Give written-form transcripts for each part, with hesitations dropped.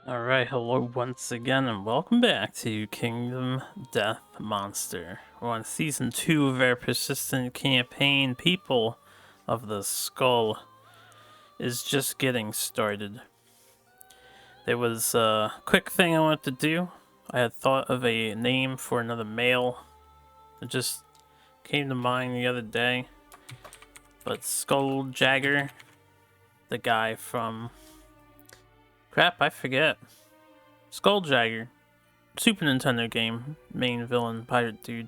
Alright, hello once again, and welcome back to Kingdom Death Monster. We're on Season 2 of our persistent campaign. People of the Skull is just getting started. There was a quick thing I wanted to do. I had thought of a name for another male. It just came to mind the other day. But Skull Jagger, the guy from... Crap, I forget. Skulljagger, Super Nintendo game, main villain, pirate dude.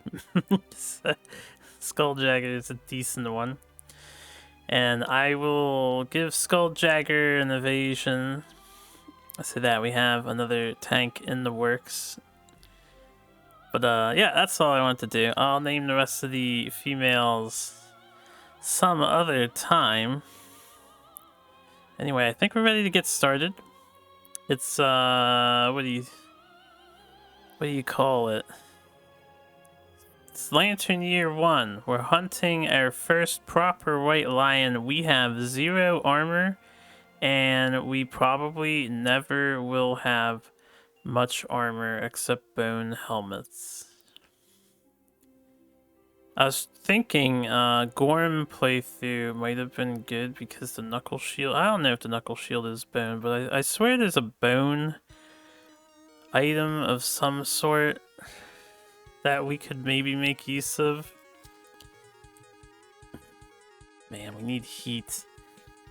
Skulljagger is a decent one. And I will give Skulljagger an evasion. So that we have another tank in the works. But yeah, that's all I want to do. I'll name the rest of the females some other time. Anyway, I think we're ready to get started. It's what do you call it? It's Lantern Year 1. We're hunting our first proper white lion. We have 0 armor, and we probably never will have much armor except bone helmets. I was thinking Gorm playthrough might have been good because the knuckle shield... I don't know if the knuckle shield is bone, but I swear there's a bone item of some sort that we could maybe make use of. Man, we need heat.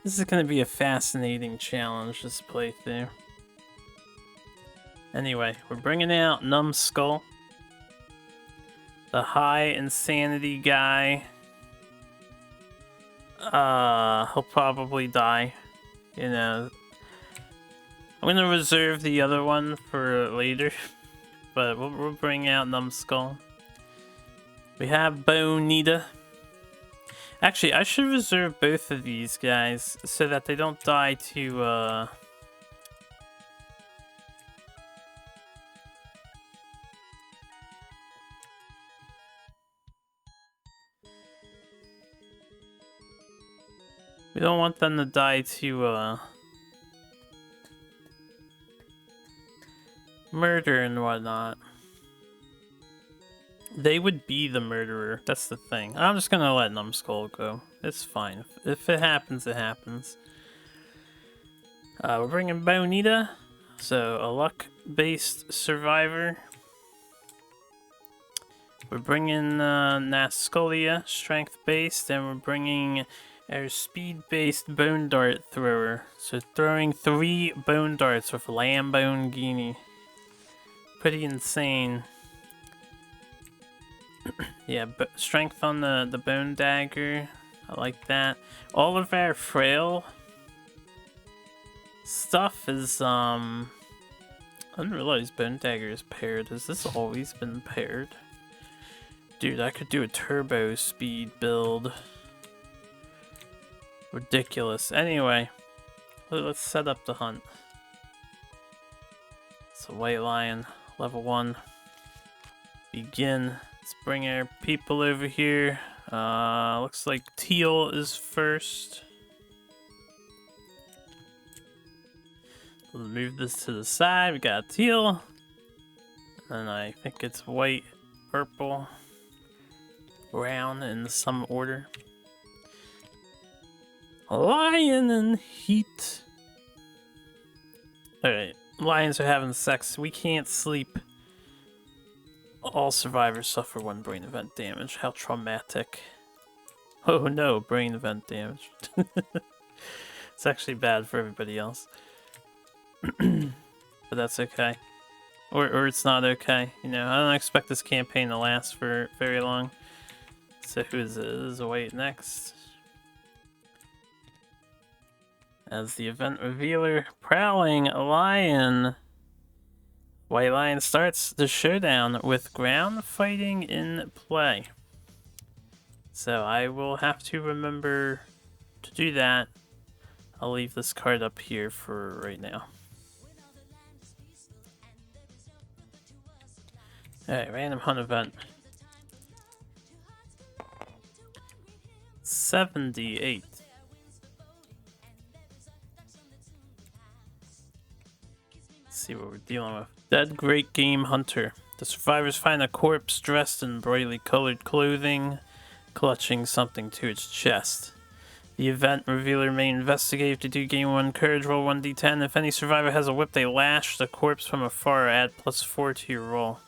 This is going to be a fascinating challenge, this playthrough. Anyway, we're bringing out Numbskull. The high insanity guy. He'll probably die. You know. I'm gonna reserve the other one for later. But we'll bring out Numbskull. We have Bonita. Actually, I should reserve both of these guys so that they don't die to we don't want them to die to murder and whatnot. They would be the murderer. That's the thing. I'm just gonna let Numbskull go. It's fine. If it happens, it happens. We're bringing Bonita. So, a luck-based survivor. We're bringing Nascolia, strength-based, and we're bringing our speed-based bone dart thrower. So, throwing 3 bone darts with Lamborghini. Pretty insane. Yeah, but strength on the bone dagger. I like that. All of our frail stuff is I didn't realize bone dagger is paired. Has this always been paired? Dude, I could do a turbo speed build. Ridiculous. Anyway, let's set up the hunt. It's a white lion, level 1. Begin. Let's bring our people over here. Looks like Teal is first. We'll move this to the side. We got Teal. And I think it's white, purple, brown in some order. Lion and heat. Alright, lions are having sex. We can't sleep. All survivors suffer 1 brain event damage. How traumatic. Oh no, brain event damage. It's actually bad for everybody else. But that's okay. Or it's not okay. You know, I don't expect this campaign to last for very long. So who is it? This is White next. As the event revealer, Prowling Lion. White Lion starts the showdown with ground fighting in play. So I will have to remember to do that. I'll leave this card up here for right now. Alright, random hunt event. 78. Let's see what we're dealing with. Dead Great Game Hunter. The survivors find a corpse dressed in brightly colored clothing, clutching something to its chest. The event revealer may investigate. To do gain 1 courage, roll 1d10. If any survivor has a whip, they lash the corpse from afar. Add +4 to your roll.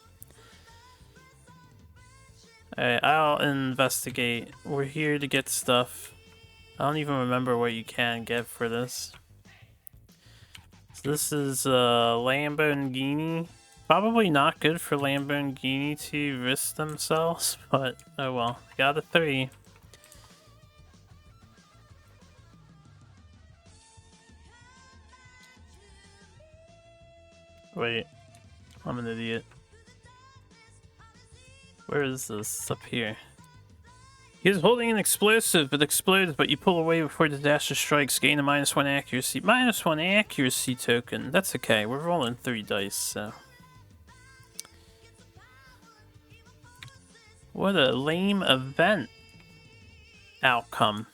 Alright, I'll investigate. We're here to get stuff. I don't even remember what you can get for this. So this is Lamborghini. Probably not good for Lamborghini to risk themselves, but oh well. Got a 3. Wait, I'm an idiot. Where is this? Up here. He is holding an explosive. It explodes, but you pull away before the dasher strikes. Gain a -1 accuracy. -1 accuracy token. That's okay. We're rolling 3 dice, so. What a lame event outcome.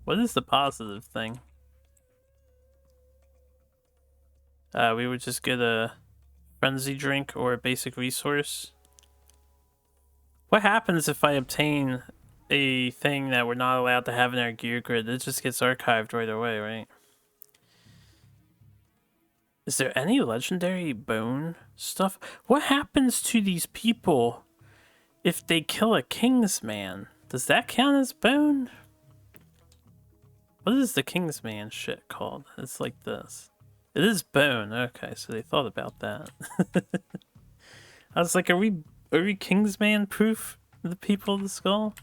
What is the positive thing? We would just get a frenzy drink or a basic resource. What happens if I obtain a thing that we're not allowed to have in our gear grid? It just gets archived right away, right? Is there any legendary bone stuff? What happens to these people if they kill a Kingsman? Does that count as bone? What is the Kingsman shit called? It's like this. It is bone. Okay, so they thought about that. I was like, are we Kingsman proof? The people of the skull?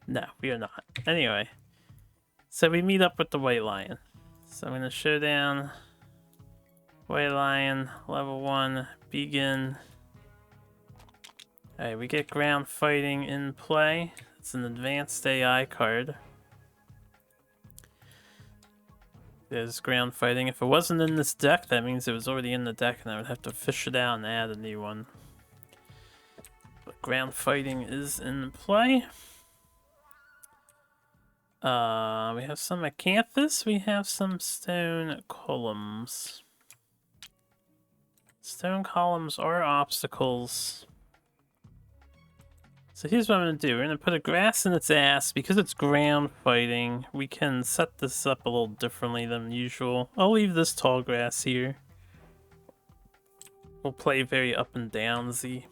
No, we are not. Anyway, so we meet up with the White Lion. So I'm gonna show down White Lion, level 1, begin. Alright, we get ground fighting in play. It's an advanced AI card. There's ground fighting. If it wasn't in this deck, that means it was already in the deck and I would have to fish it out and add a new one. But ground fighting is in play. We have some acanthus, we have some stone columns. Stone columns are obstacles. So here's what I'm going to do. We're going to put a grass in its ass. Because it's ground fighting, we can set this up a little differently than usual. I'll leave this tall grass here. We'll play very up and downsy.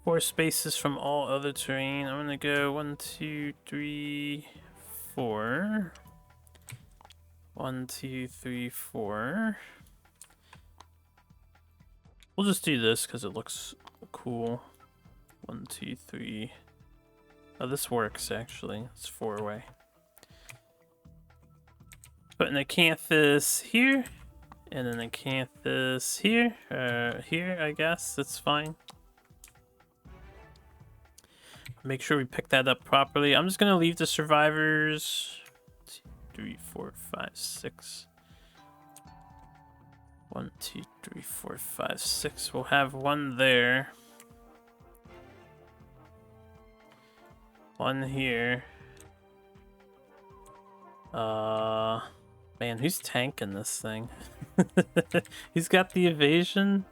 4 spaces from all other terrain. I'm going to go 1, 2, 3, 4. 1, 2, 3, 4. We'll just do this because it looks cool. 1, 2, 3. Oh, this works actually. It's 4-way. Put an acanthus here, and an acanthus here. Here, I guess. That's fine. Make sure we pick that up properly. I'm just gonna leave the survivors. 2, 3, 4, 5, 6. 1, 2, 3, 4, 5, 6. We'll have one there. One here. Man, who's tanking this thing? He's got the evasion.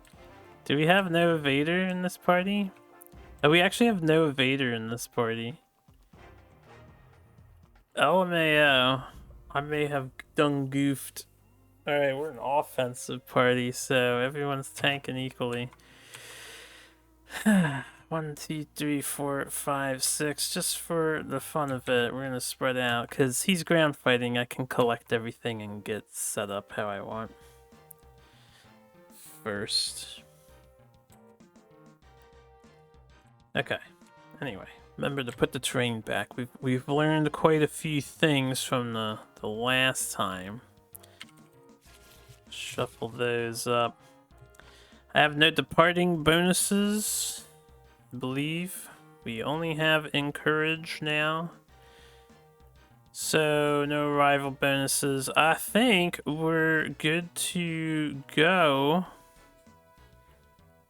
Do we have no evader in this party? Oh, we actually have no evader in this party. LMAO. I may have done goofed. Alright, we're an offensive party, so everyone's tanking equally. 1, 2, 3, 4, 5, 6. Just for the fun of it, we're gonna spread out. Because he's ground fighting, I can collect everything and get set up how I want. First. Okay. Anyway, remember to put the terrain back. We've learned quite a few things from the last time. Shuffle those up. I have no departing bonuses. I believe we only have encourage now. So no rival bonuses. I think we're good to go.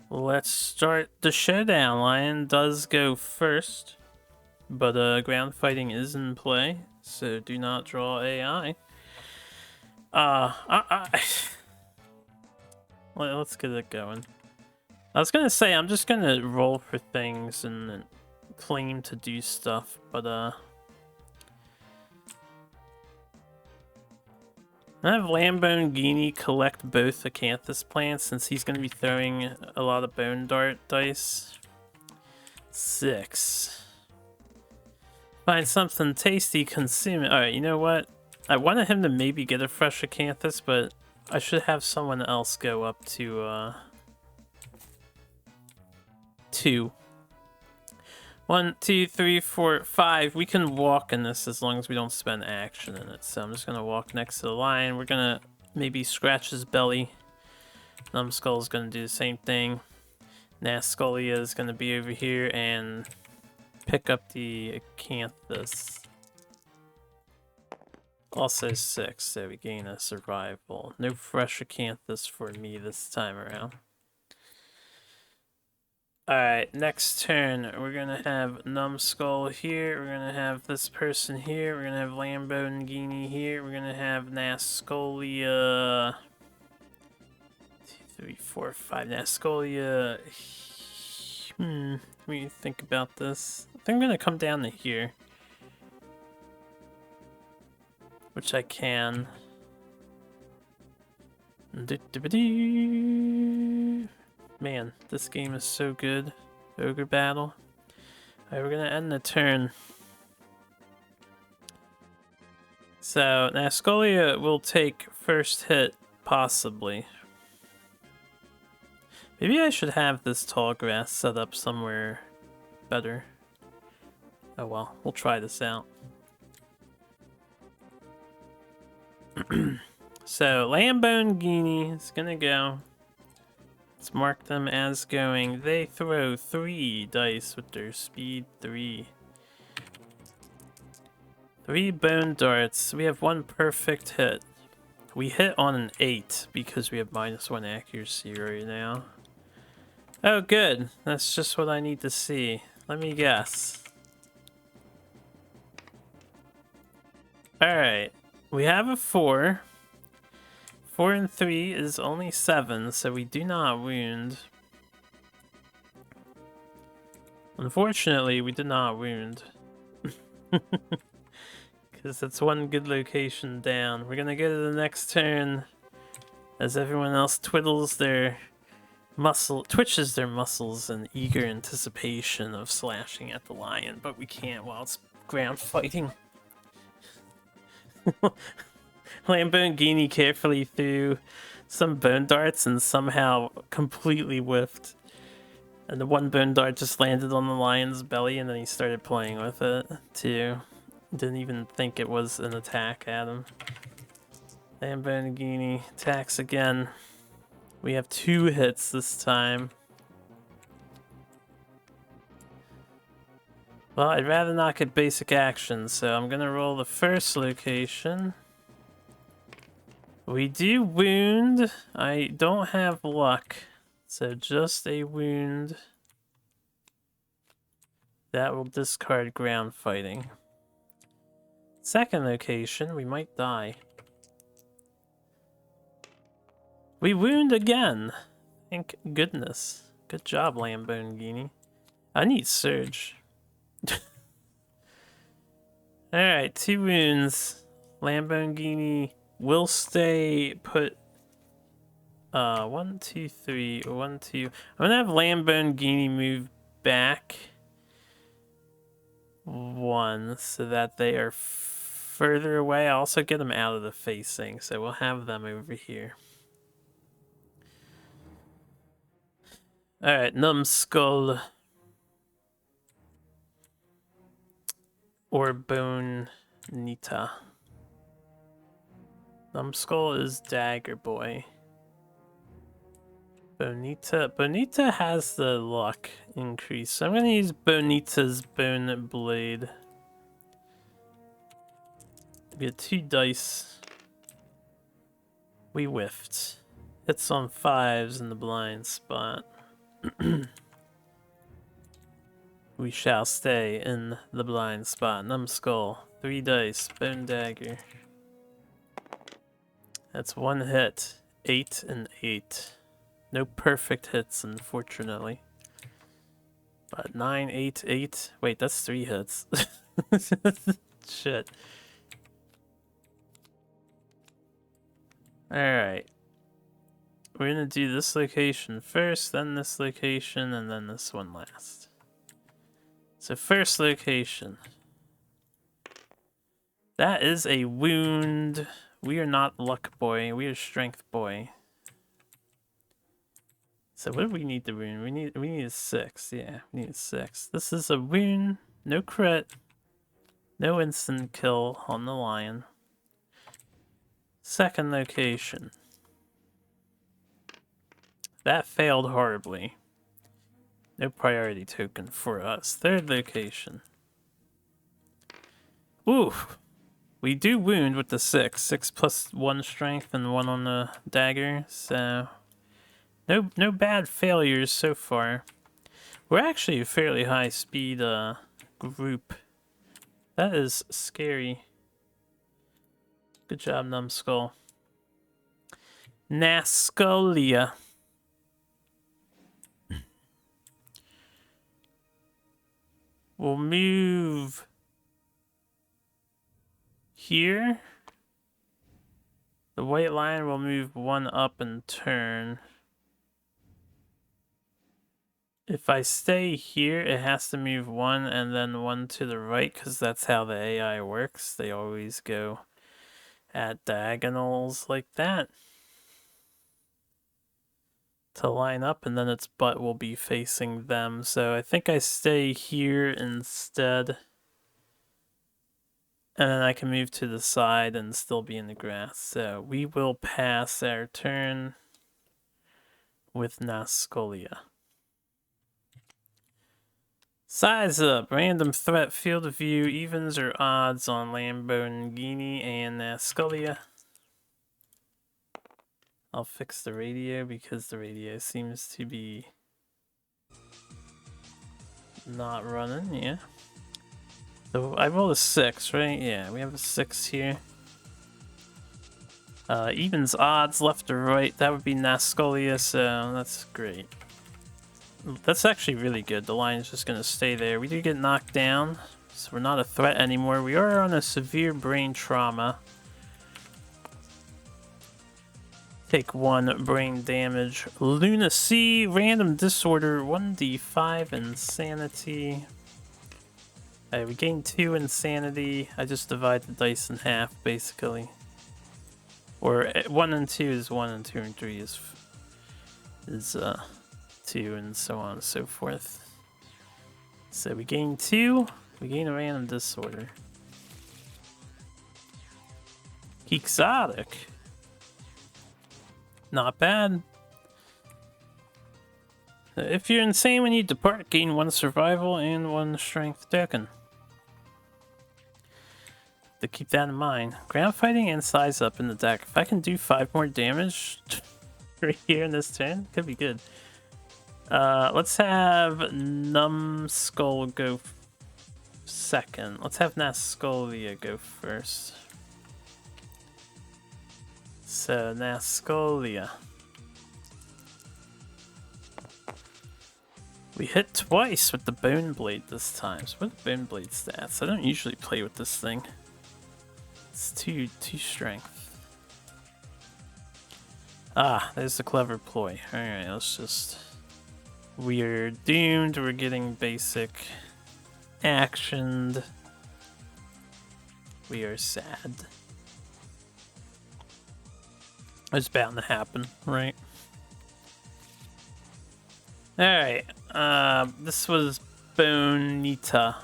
Let's start the showdown. Lion does go first, but ground fighting is in play, so do not draw AI. Let's get it going. I was gonna say, I'm just gonna roll for things and claim to do stuff, but, I have Lamborghini collect both Acanthus plants since he's gonna be throwing a lot of Bone Dart dice. 6. Find something tasty, consume it. Alright, you know what? I wanted him to maybe get a fresh Acanthus, but I should have someone else go up to, 2. 1, 2, 3, 4, 5. We can walk in this as long as we don't spend action in it. So I'm just gonna walk next to the lion. We're gonna maybe scratch his belly. Numbskull's gonna do the same thing. Nascolia is gonna be over here and pick up the Acanthus. Also 6, so we gain a survival. No fresh Acanthus for me this time around. Alright, next turn, we're gonna have Numbskull here, we're gonna have this person here, we're gonna have Lamborghini here, we're gonna have Nascolia... 2, 3, 4, 5, Nascolia... Let me think about this. I think I'm gonna come down to here. Which I can. Man, this game is so good. Ogre battle. Alright, we're gonna end the turn. So, Nascolia will take first hit, possibly. Maybe I should have this tall grass set up somewhere better. Oh well, we'll try this out. So, Lamborghini is gonna go. Let's mark them as going. They throw 3 dice with their speed 3. 3 bone darts. We have 1 perfect hit. We hit on an 8 because we have -1 accuracy right now. Oh, good. That's just what I need to see. Let me guess. Alright. We have a 4. 4 and 3 is only 7, so we do not wound. Unfortunately, we did not wound. Because that's 1 good location down. We're gonna go to the next turn as everyone else twitches their muscles in eager anticipation of slashing at the lion, but we can't while it's ground fighting. Lamborghini carefully threw some bone darts and somehow completely whiffed. And the 1 bone dart just landed on the lion's belly and then he started playing with it too. Didn't even think it was an attack at him. Lamborghini attacks again. We have 2 hits this time. Well, I'd rather not get basic action, so I'm gonna roll the first location. We do wound. I don't have luck, so just a wound. That will discard ground fighting. Second location, we might die. We wound again. Thank goodness. Good job, Lamborghini. I need Surge. Alright, 2 wounds. Lamborghini will stay put. 1, 2, 3, 1, 2. I'm gonna have Lamborghini move back 1 so that they are further away. I'll also get them out of the facing, so we'll have them over here. Alright, Numbskull. Or Bonita. Numbskull is Dagger Boy. Bonita has the luck increase, so I'm gonna use Bonita's Bone Blade. We get 2 dice. We whiffed. Hits on 5s in the blind spot. We shall stay in the blind spot. Numbskull, 3 dice, Bone Dagger. That's one hit. 8 and 8. No perfect hits, unfortunately. But 9, 8, 8. Wait, that's 3 hits. Shit. Alright. We're gonna do this location first, then this location, and then this one last. So first location. That is a wound. We are not luck boy, we are strength boy. So what do we need to wound? We need a 6. Yeah, we need a 6. This is a wound, no crit, no instant kill on the lion. Second location. That failed horribly. No priority token for us. Third location. Ooh, we do wound with the 6. 6 plus 1 strength and 1 on the dagger, so no bad failures so far. We're actually a fairly high speed group. That is scary. Good job, Numbskull. Nascolia. We'll move here. The white line will move 1 up and turn. If I stay here, it has to move 1 and then 1 to the right, because that's how the AI works. They always go at diagonals like that to line up, and then its butt will be facing them. So I think I stay here instead. And then I can move to the side and still be in the grass. So we will pass our turn with Nascolia. Size up. Random threat field of view. Evens or odds on Lamborghini and Nascolia. I'll fix the radio because the radio seems to be not running. Yeah. So I rolled a 6, right? Yeah, we have a 6 here. Evens, odds, left or right. That would be Nascolia, so that's great. That's actually really good. The line is just going to stay there. We do get knocked down, so we're not a threat anymore. We are on a severe brain trauma. Take 1 brain damage. Lunacy, random disorder, 1d5 insanity. We gain 2 insanity. I just divide the dice in half, basically. Or 1 and 2 is 1 and 2 and 3 is 2 and so on and so forth. So we gain 2, we gain a random disorder. Exotic. Not bad. If you're insane when you depart, gain 1 survival and 1 strength token. To keep that in mind. Ground fighting and size up in the deck. If I can do 5 more damage right here in this turn, could be good. Let's have Numbskull go second. Let's have Nascolia go first. So, Nascolia. We hit twice with the Bone Blade this time. So what are the Bone Blade stats? I don't usually play with this thing. It's 2 strength. Ah, there's the clever ploy. Alright, let's just... We're doomed. We're getting basic actioned. We are sad. It's bound to happen, right? Alright, this was Bonita.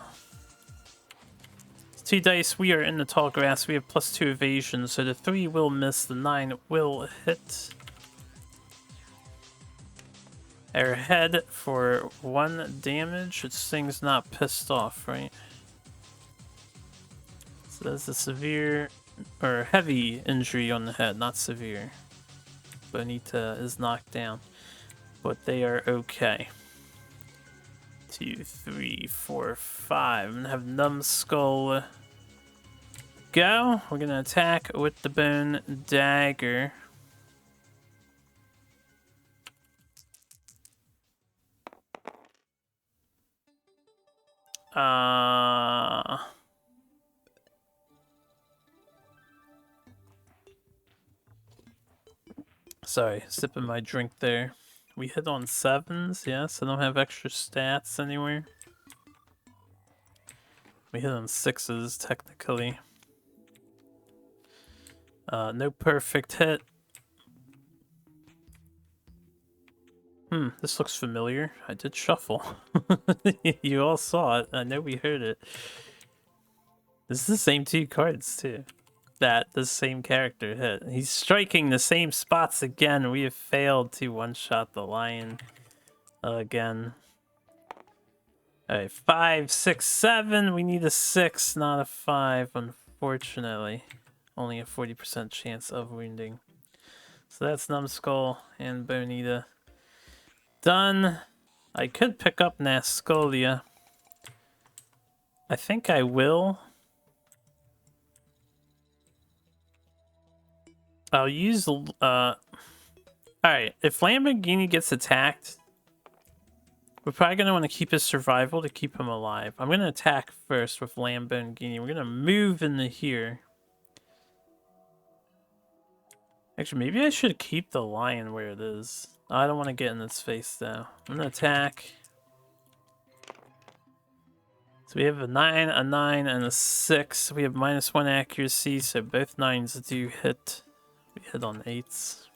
2 dice, we are in the tall grass, we have +2 evasion, so the 3 will miss, the 9 will hit. Our head for 1 damage, this thing's not pissed off, right? So that's a severe, or heavy injury on the head, not severe. Bonita is knocked down, but they are okay. 2, 3, 4, 5. I'm gonna have Numbskull go. We're gonna attack with the bone dagger. Sorry, sipping my drink there. We hit on 7s, yes. I don't have extra stats anywhere. We hit on 6s, technically. No perfect hit. This looks familiar. I did shuffle. You all saw it. I know we heard it. This is the same 2 cards, too. That the same character hit. He's striking the same spots again. We have failed to one-shot the lion again. Alright, 5, 6, 7. We need a 6, not a 5, unfortunately. Only a 40% chance of wounding. So that's Numbskull and Bonita. Done. I could pick up Nascolia. I think I will. I'll use alright, if Lamborghini gets attacked, we're probably gonna want to keep his survival to keep him alive. I'm gonna attack first with Lamborghini. We're gonna move into here. Actually, maybe I should keep the lion where it is. I don't want to get in its face though. I'm gonna attack. So we have a 9, a 9, and a 6. We have -1 accuracy, so both 9s do hit. We hit on 8s.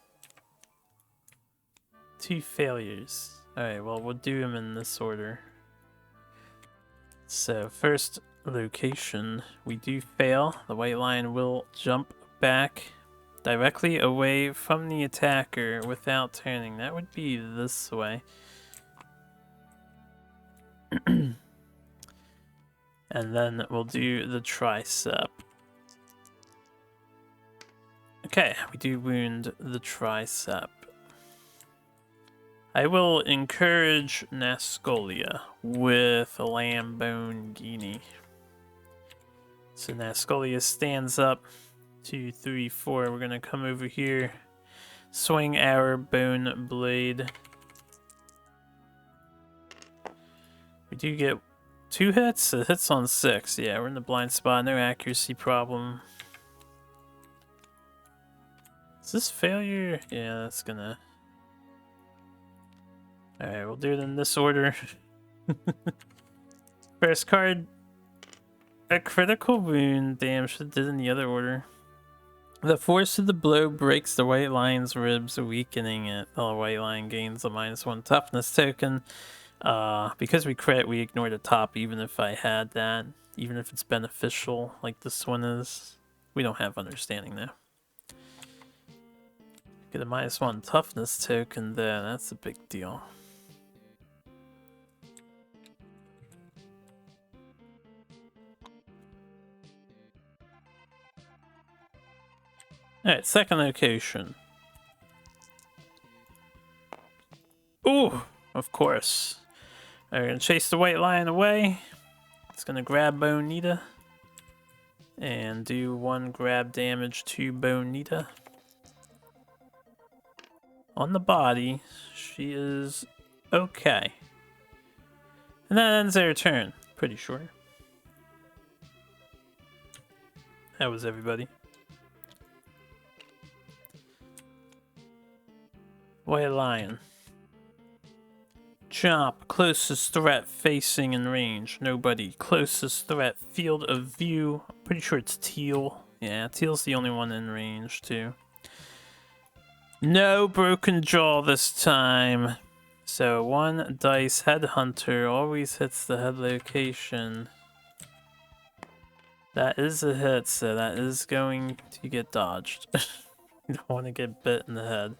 2 failures. Alright, well, we'll do them in this order. So, first location, we do fail. The white lion will jump back directly away from the attacker without turning. That would be this way. And then we'll do the tricep. Okay, we do wound the tricep. I will encourage Nascolia with a Lamborghini. So Nascolia stands up. 2, 3, 4. We're gonna come over here. Swing our bone blade. We do get 2 hits. It hits on 6. Yeah, we're in the blind spot. No accuracy problem. Is this failure? Yeah, that's gonna... Alright, we'll do it in this order. First card. A critical wound. Damn, should have did it in the other order. The force of the blow breaks the white lion's ribs, weakening it. The white lion gains a -1 toughness token. Because we crit, we ignore the top, even if I had that. Even if it's beneficial, like this one is. We don't have understanding though. Get a -1 toughness token there, that's a big deal. Alright, second location. Ooh, of course. We're gonna chase the white lion away. It's gonna grab Bonita. And do 1 grab damage to Bonita. On the body, she is okay. And that ends their turn. Pretty sure. How was everybody? White lion. Chop. Closest threat facing in range. Nobody. Closest threat field of view. Pretty sure it's teal. Yeah, teal's the only one in range too. No broken jaw this time. So 1 dice headhunter always hits the head location. That is a hit, so that is going to get dodged. You don't want to get bit in the head.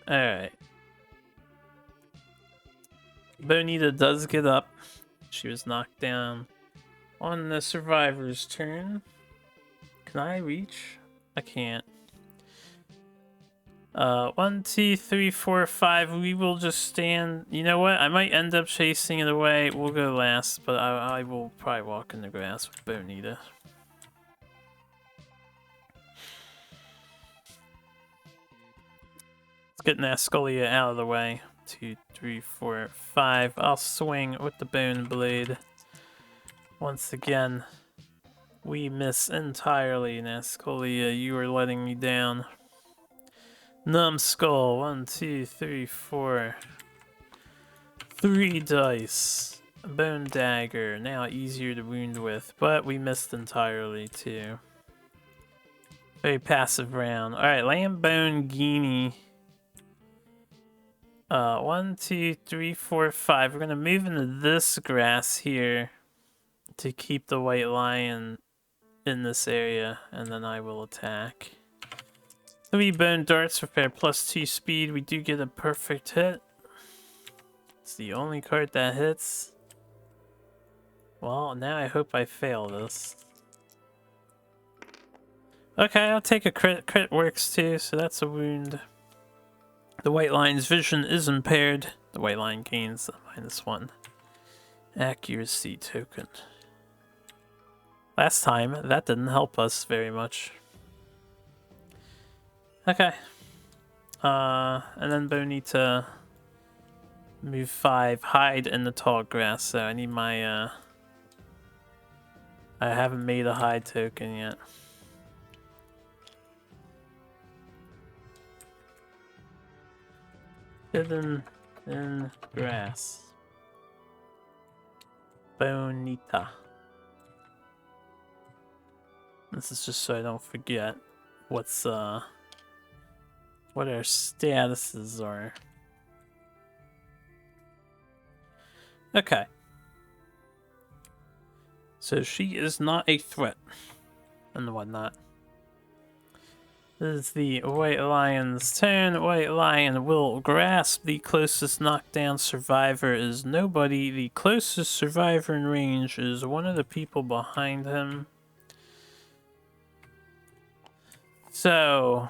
Alright. Bonita does get up. She was knocked down on the survivor's turn. Can I reach? I can't. 1, 2, 3, 4, 5. We will just stand. You know what? I might end up chasing it away. We'll go last, but I will probably walk in the grass with Bonita. Let's get Nascolia out of the way. 2, 3, 4, 5. I'll swing with the Bone Blade. Once again, we miss entirely, Nascolia. You are letting me down. Numbskull, 1, 2, 3, 4. 3 dice. Bone Dagger, now easier to wound with, but we missed entirely too. Very passive round. Alright, Lambone Guinea. 1, 2, 3, 4, 5. We're gonna move into this grass here to keep the White Lion in this area, and then I will attack. 3 Bone Darts repair +2 speed. We do get a perfect hit. It's the only card that hits. Well, now I hope I fail this. Okay, I'll take a crit. Crit works too, so that's a wound. The White Lion's vision is impaired. The White Lion gains a -1 accuracy token. Last time, that didn't help us very much. Okay. And then Bonita move 5, hide in the tall grass, so I need my, I haven't made a hide token yet. Hidden in grass. Bonita. This is just so I don't forget what's, what our statuses are. Okay. So she is not a threat and whatnot. This is the White Lion's turn. White Lion will grasp. The closest knockdown survivor is nobody. The closest survivor in range is one of the people behind him. So,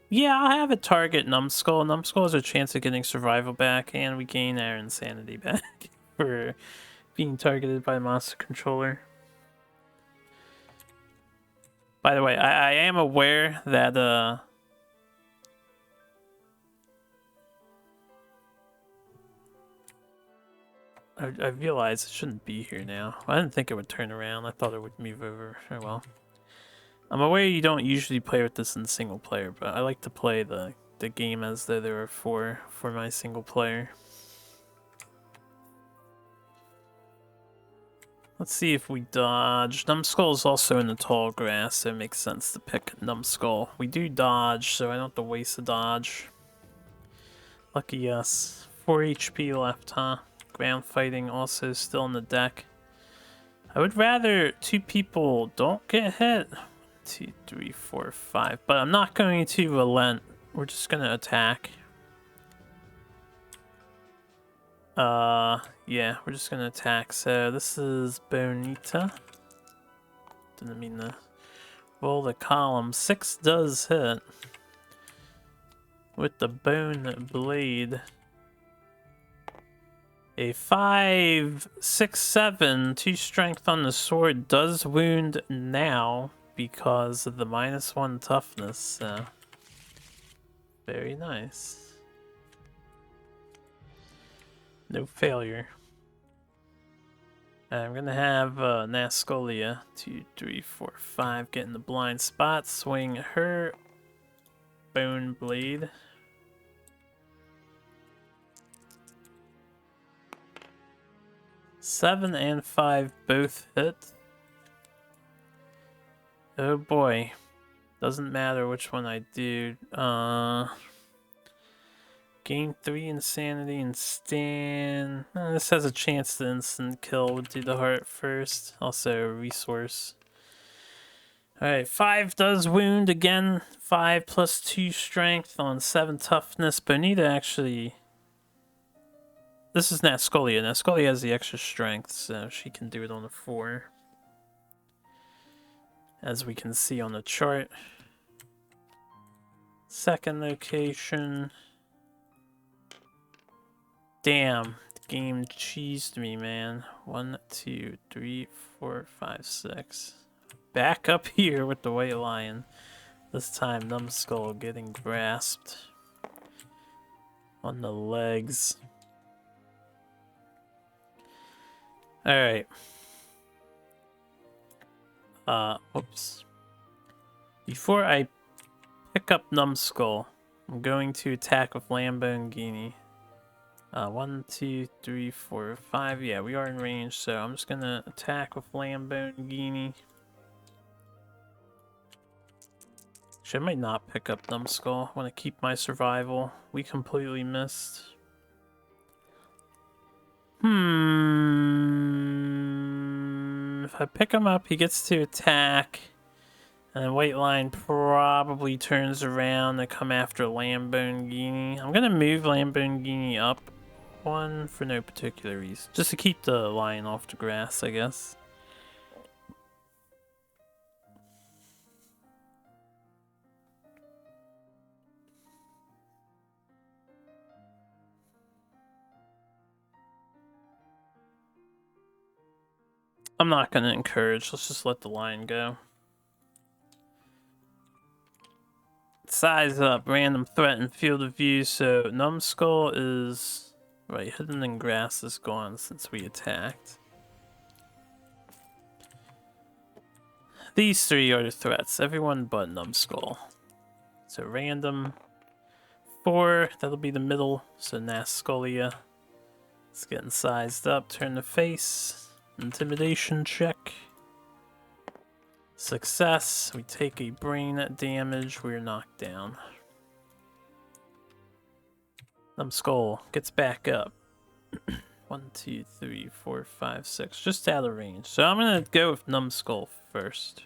yeah, I'll have it target Numbskull. Numbskull has a chance of getting survival back, and we gain our insanity back for being targeted by the monster controller. By the way, I am aware that I realize it shouldn't be here now. I didn't think it would turn around. I thought it would move over. Oh well. I'm aware you don't usually play with this in single player, but I like to play the game as though there are 4 for my single player. Let's see if we dodge. Numbskull is also in the tall grass, so it makes sense to pick Numbskull. We do dodge, so I don't have to waste a dodge. Lucky us. 4 HP left, huh? Ground fighting also still in the deck. I would rather 2 people don't get hit. 2, 3, 4, 5. But I'm not going to relent. We're just gonna attack. Yeah, we're just gonna attack. So this is Bonita. Didn't mean to roll the column. 6 does hit. With the Bone Blade. A 5, 6, 7, 2 strength on the sword does wound now because of the -1 toughness, so very nice. No failure. I'm gonna have Nascolia 2, 3, 4, 5 get in the blind spot, swing her Bone Blade. Seven and 5 both hit. Oh boy. Doesn't matter which one I do. Gain 3 insanity and stand. This has a chance to instant kill. We'll do the heart first. Also a resource. Alright, 5 does wound again. 5 plus 2 strength on 7 toughness. Bonita actually... This is Nascolia. Nascolia has the extra strength, so she can do it on a 4. As we can see on the chart. Second location. Damn, the game cheesed me, man. 1, 2, 3, 4, 5, 6. Back up here with the white lion. This time, Numbskull getting grasped on the legs. Alright. Whoops. Before I pick up Numbskull, I'm going to attack with Lamborghini. 1, 2, 3, 4, 5. Yeah, we are in range, so I'm just gonna attack with Lamborghini. Actually, I might not pick up Numbskull. I want to keep my survival. We completely missed. If I pick him up, he gets to attack. And White Line probably turns around to come after Lamborghini. I'm gonna move Lamborghini up one for no particular reason. Just to keep the lion off the grass, I guess. I'm not gonna encourage, let's just let the lion go. Size up, random threat and field of view, so Numbskull is... Right, hidden in grass is gone since we attacked. These three are the threats, everyone but Numbskull. So random 4, that'll be the middle, so Nascolia. It's getting sized up, turn the face. Intimidation check. Success. We take a brain damage. We're knocked down. Numbskull gets back up. 1, 2, 3, 4, 5, 6. Just out of range. So I'm gonna go with Numbskull first.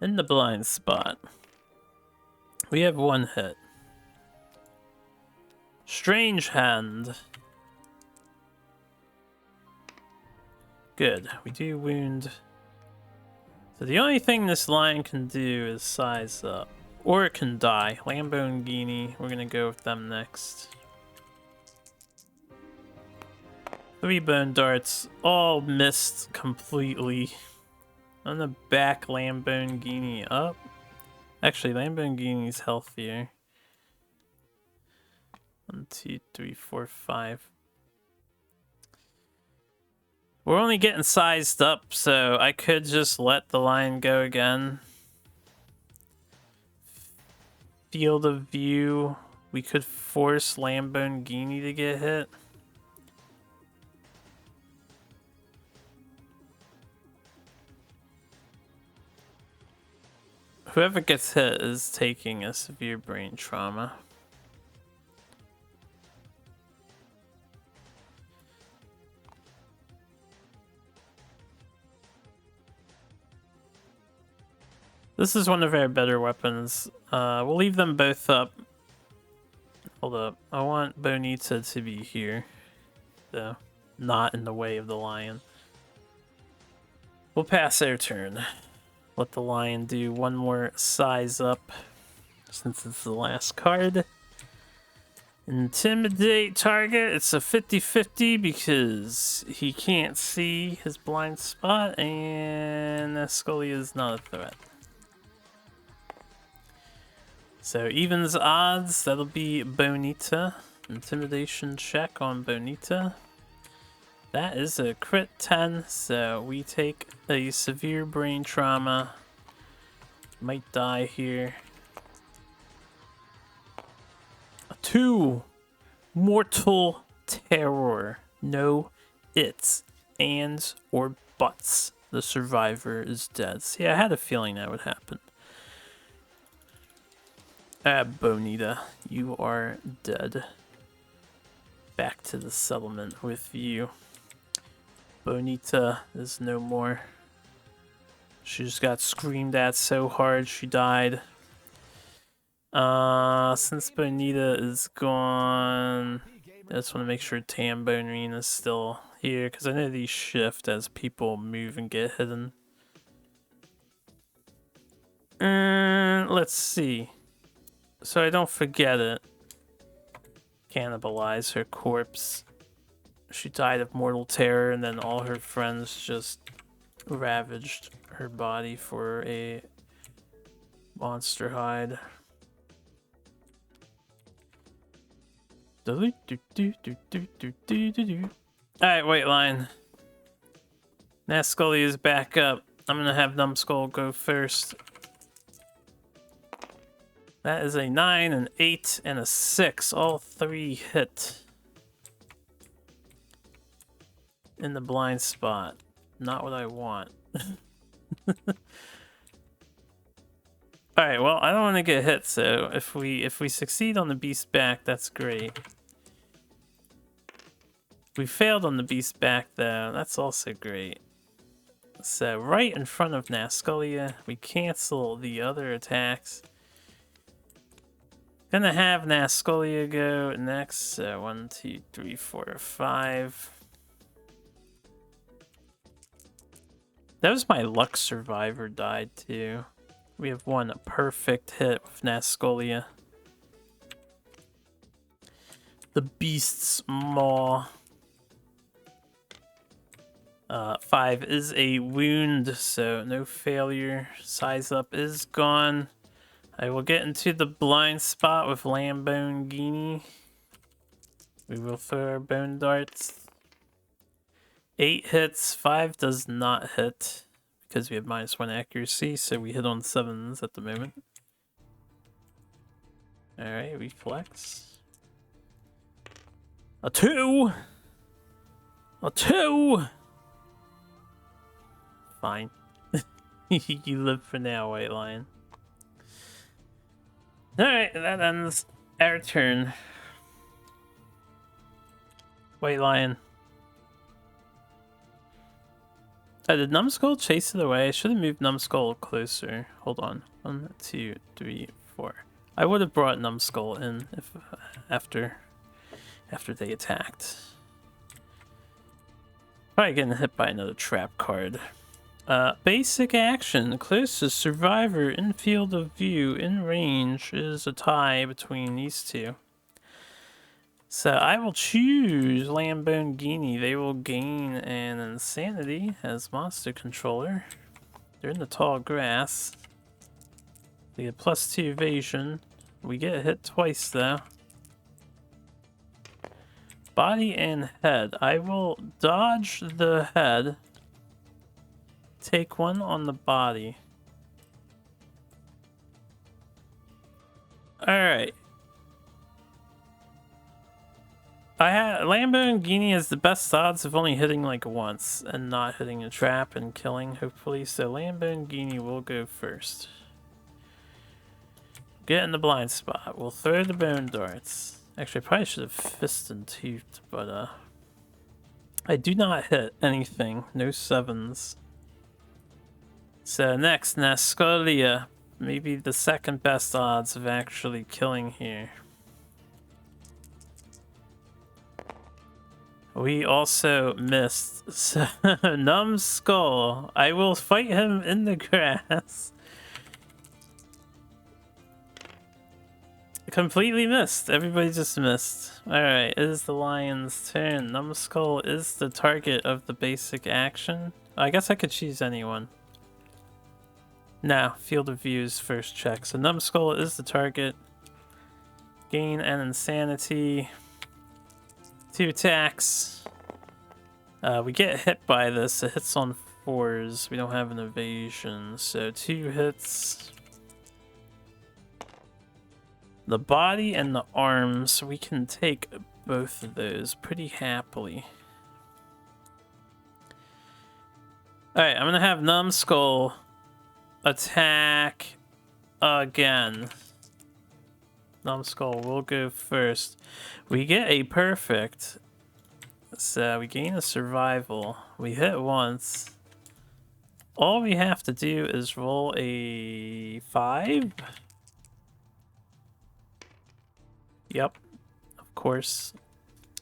In the blind spot. We have 1 hit. Strange Hand. Good. We do wound. So the only thing this lion can do is size up. Or it can die. Lamborghini, we're gonna go with them next. 3 bone darts, all missed completely. I'm gonna back Lamborghini up. Actually, Lamborghini's healthier. 1, 2, 3, 4, 5. We're only getting sized up, so I could just let the lion go again. Field of view. We could force Lamborghini to get hit. Whoever gets hit is taking a severe brain trauma. This is one of our better weapons. We'll leave them both up. Hold up. I want Bonita to be here, though. Not in the way of the lion. We'll pass our turn. Let the lion do one more size up, since it's the last card. Intimidate target. It's a 50-50 because he can't see his blind spot, and Nascolia is not a threat. So evens odds, that'll be Bonita. Intimidation check on Bonita. That is a crit 10, so we take a severe brain trauma. Might die here. A 2. Mortal terror. No ifs, ands, or buts. The survivor is dead. See, I had a feeling that would happen. Bonita, you are dead. Back to the settlement with you. Bonita is no more. She just got screamed at so hard she died. Since Bonita is gone, I just want to make sure Tambonine is still here, because I know these shift as people move and get hidden. Let's see. so I don't forget it. Cannibalize her corpse. She died of mortal terror, and then all her friends just ravaged her body for a monster hide. Alright, wait line. Nascully is back up. I'm gonna have Numbskull go first. That is a 9, an 8, and a 6. All 3 hit. In the blind spot. Not what I want. Alright, well, I don't want to get hit, so if we succeed on the beast back, that's great. If we failed on the beast back, though, that's also great. So, right in front of Nascullia, we cancel the other attacks. Gonna have Nascullia go next. So 1, 2, 3, 4, 5. That was my luck survivor died too. We have one perfect hit with Nascullia. The beast's maw. 5 is a wound, so no failure. Size up is gone. I will get into the blind spot with Lambone Guinea. We will throw our bone darts. 8 hits, 5 does not hit because we have -1 accuracy, so we hit on 7s at the moment. Alright, we flex. A 2! A 2! Fine. You live for now, White Lion. Alright, that ends our turn. White Lion. Did Numbskull chase it away? I should have moved Numbskull closer. Hold on. 1, 2, 3, 4. I would have brought Numbskull in if after they attacked. Probably getting hit by another trap card. Basic action. Closest survivor in field of view in range is a tie between these two. So I will choose Lambone Guinea. They will gain an insanity as monster controller. They're in the tall grass. They get +2 evasion. We get hit twice though. Body and head. I will dodge the head. Take 1 on the body. Alright. Lambone Guinea has the best odds of only hitting like once and not hitting a trap and killing, hopefully. So Lambone Guinea will go first. Get in the blind spot. We'll throw the bone darts. Actually, I probably should have fist and toothed, but I do not hit anything. No 7s. So next, Nascullia. Maybe the second best odds of actually killing here. We also missed. So, Numbskull. I will fight him in the grass. Completely missed. Everybody just missed. Alright, it is the lion's turn. Numbskull is the target of the basic action. I guess I could choose anyone. No, field of views first check. So Numbskull is the target. Gain an insanity. 2 attacks. We get hit by this. It hits on 4s. We don't have an evasion. So 2 hits. The body and the arms, we can take both of those pretty happily. Alright, I'm gonna have Numbskull attack again. Numbskull will go first. We get a perfect. So we gain a survival. We hit once. All we have to do is roll a 5. Yep, of course.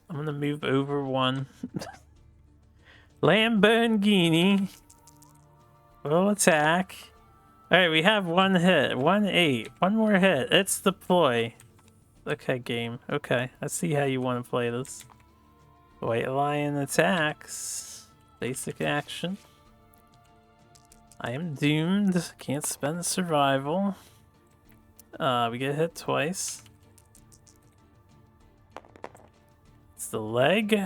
I'm gonna move over 1. Lambone Guinea will attack. Alright, we have one hit. 1-8. One more hit. It's deploy. Okay, game. Okay, I see how you want to play this. White Lion attacks. Basic action. I am doomed. Can't spend survival. We get hit twice. It's the leg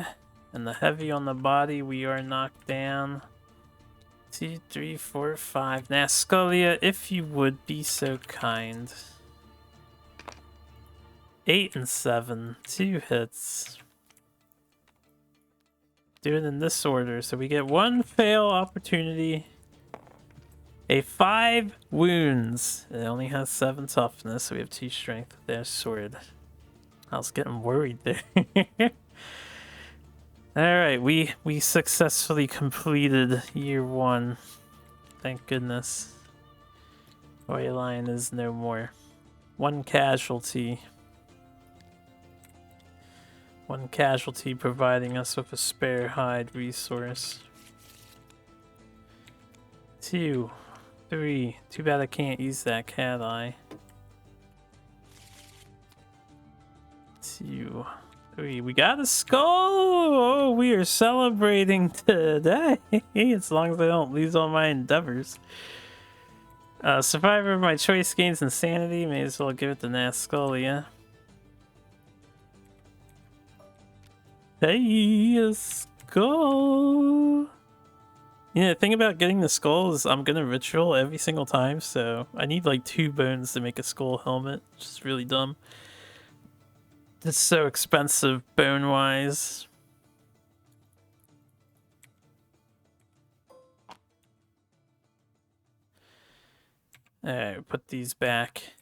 and the heavy on the body. We are knocked down. 2, 3, 4, 5. Nascolia, if you would be so kind. 8 and 7. 2 hits. Do it in this order. So we get 1 fail opportunity. A 5 wounds. It only has 7 toughness, so we have 2 strength with their sword. I was getting worried there. Alright, we successfully completed year 1. Thank goodness. White Lion is no more. 1 casualty. 1 casualty providing us with a spare hide resource. 2, 3. Too bad I can't use that cat eye. 2, 3. We got a skull! Oh, we are celebrating today! As long as I don't lose all my endeavors. Survivor of my choice gains insanity. May as well give it to Nascolia. Hey, a skull! Yeah, the thing about getting the skull is I'm gonna ritual every single time, so I need like 2 bones to make a skull helmet, which is really dumb. It's so expensive bone-wise. Alright, put these back.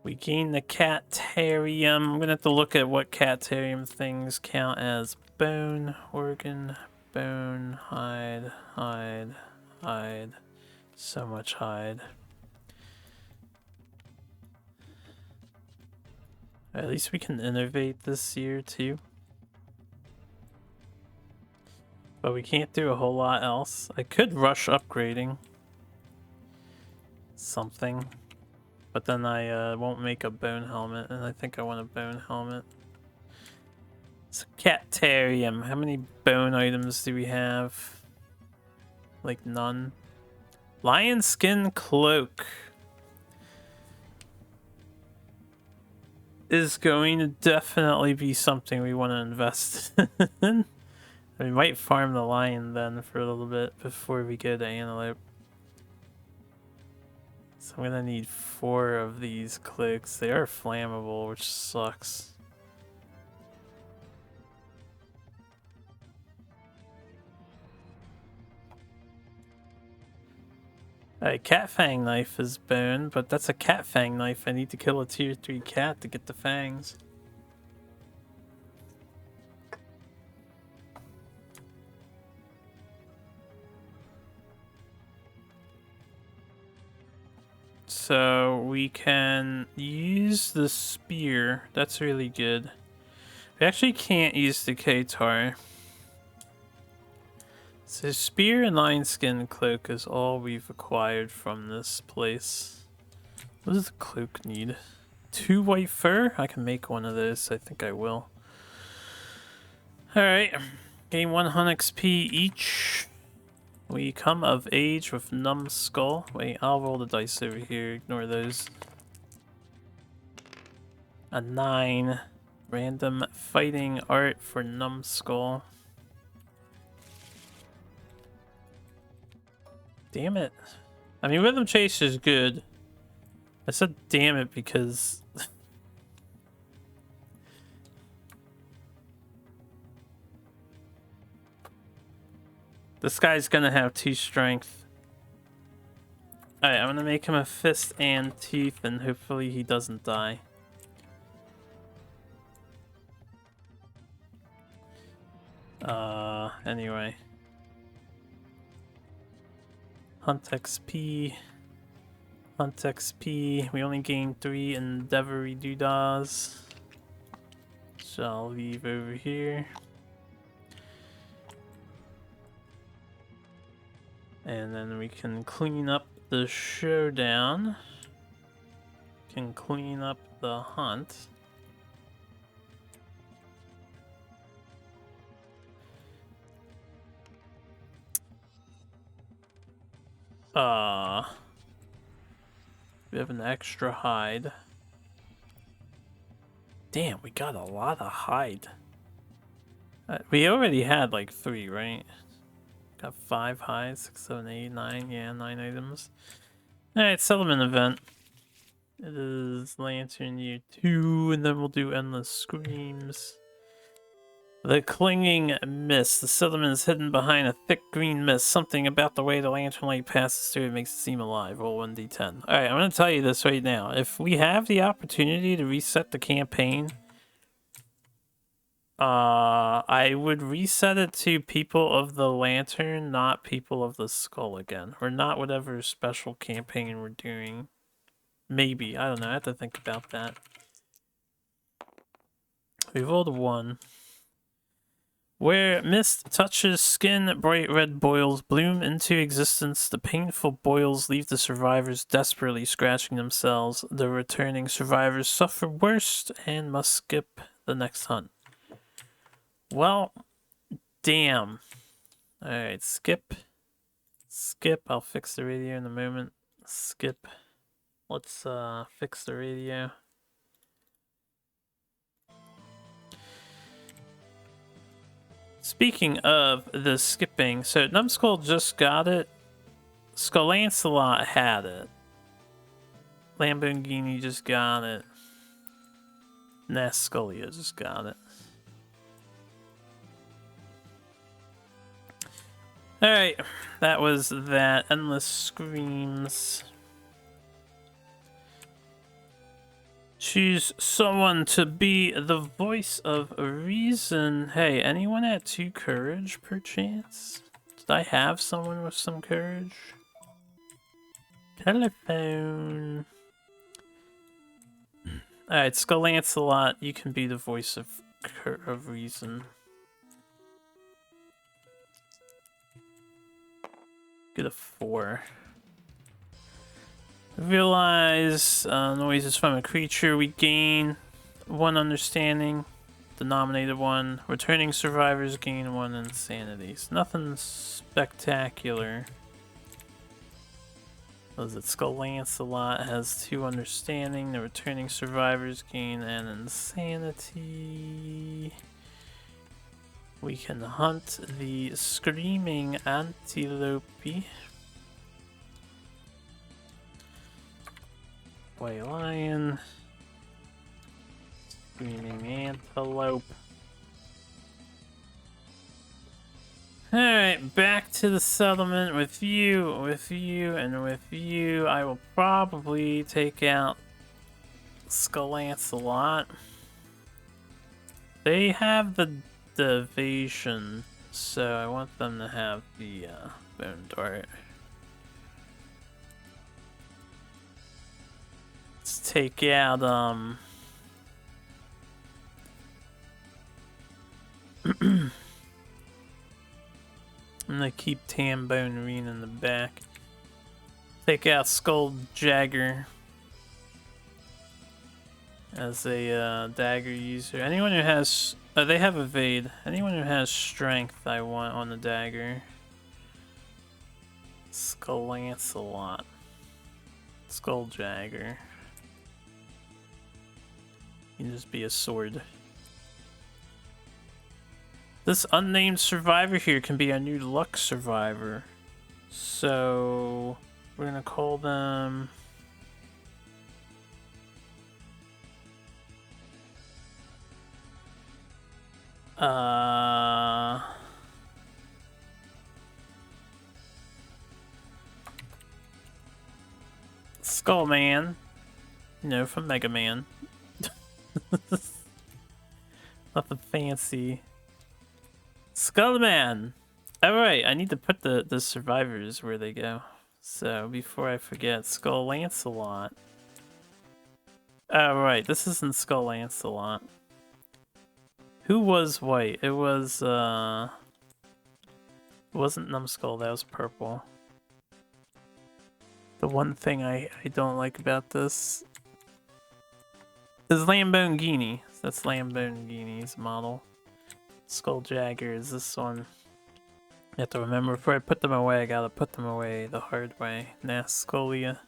We gain the Catarium. I'm gonna have to look at what Catarium things count as bone, organ, bone, hide, hide, hide. So much hide. At least we can innovate this year too. But we can't do a whole lot else. I could rush upgrading something. But then I won't make a bone helmet, and I think I want a bone helmet. So Catarium. How many bone items do we have? Like none. Lion skin cloak is going to definitely be something we want to invest in. We might farm the lion then for a little bit before we go to antelope. So I'm gonna need 4 of these cloaks. They are flammable, which sucks. Alright, cat fang knife is bone, but that's a cat fang knife. I need to kill a tier 3 cat to get the fangs. So we can use the spear. That's really good. We actually can't use the Katar. So spear and lion skin cloak is all we've acquired from this place. What does the cloak need? 2 white fur? I can make one of those. I think I will. Alright. Gain 100 XP each. We come of age with numbskull. Wait, I'll roll the dice over here. Ignore those. A 9. Random fighting art for numbskull. Damn it. I mean, Rhythm Chase is good. I said damn it because... this guy's gonna have 2 strength. Alright, I'm gonna make him a fist and teeth, and hopefully he doesn't die. Anyway. Hunt XP. Hunt XP. We only gain 3 Endeavory Doodads. So I'll leave over here. And then we can clean up the showdown. Can clean up the hunt. We have an extra hide. Damn, we got a lot of hide. We already had like 3, right? Got 5 hides, 6, 7, 8, 9. Yeah, 9 items. Alright, settlement event. It is Lantern Year 2, and then we'll do Endless Screams. The clinging mist. The settlement is hidden behind a thick green mist. Something about the way the lantern light passes through it makes it seem alive. Roll 1d10. Alright, I'm going to tell you this right now. If we have the opportunity to reset the campaign, I would reset it to People of the Lantern, not People of the Skull again. Or not whatever special campaign we're doing. Maybe. I don't know. I have to think about that. We rolled a 1. Where mist touches skin, bright red boils bloom into existence. The painful boils leave the survivors desperately scratching themselves. The returning survivors suffer worst and must skip the next hunt. Well, damn. Alright, skip. Skip. I'll fix the radio in a moment. Skip. Let's fix the radio. Speaking of the skipping, so Numbskull just got it. Skull Lancelot had it. Lamborghini just got it. Nasculia just got it. Alright, that was that. Endless Screams. Choose someone to be the voice of reason. Hey, anyone at 2 courage, perchance? Did I have someone with some courage? Telephone. Alright, Skull Lancelot, you can be the voice of reason. Get a 4. Realize noises from a creature. We gain 1 understanding, the nominated 1. Returning survivors gain 1 insanity. So nothing spectacular. What is it? Skull Lancelot has 2 understanding. The returning survivors gain an insanity. We can hunt the screaming antelope. White lion. Screaming antelope. Alright, back to the settlement with you, and with you. I will probably take out Skull Lancelot. They have the evasion, so I want them to have the bone dart. Let's take out I'm gonna keep Tambone Reen in the back. Take out Skull Jagger as a dagger user. Anyone who has they have evade. Anyone who has strength I want on the dagger. Skull Lancelot. Skull Jagger. You can just be a sword. This unnamed survivor here can be a new luck survivor. So we're gonna call them Skullman. You know, from Mega Man. Nothing fancy. Skullman! Alright, I need to put the survivors where they go. So, before I forget, Skull Lancelot. Alright, this isn't Skull Lancelot. Who was white? It was, it wasn't Numbskull, that was purple. The one thing I don't like about this is Lamborghini. That's Lamborghini's model. Skulljagger is this one. You have to remember, before I put them away, I gotta put them away the hard way. Nascolia.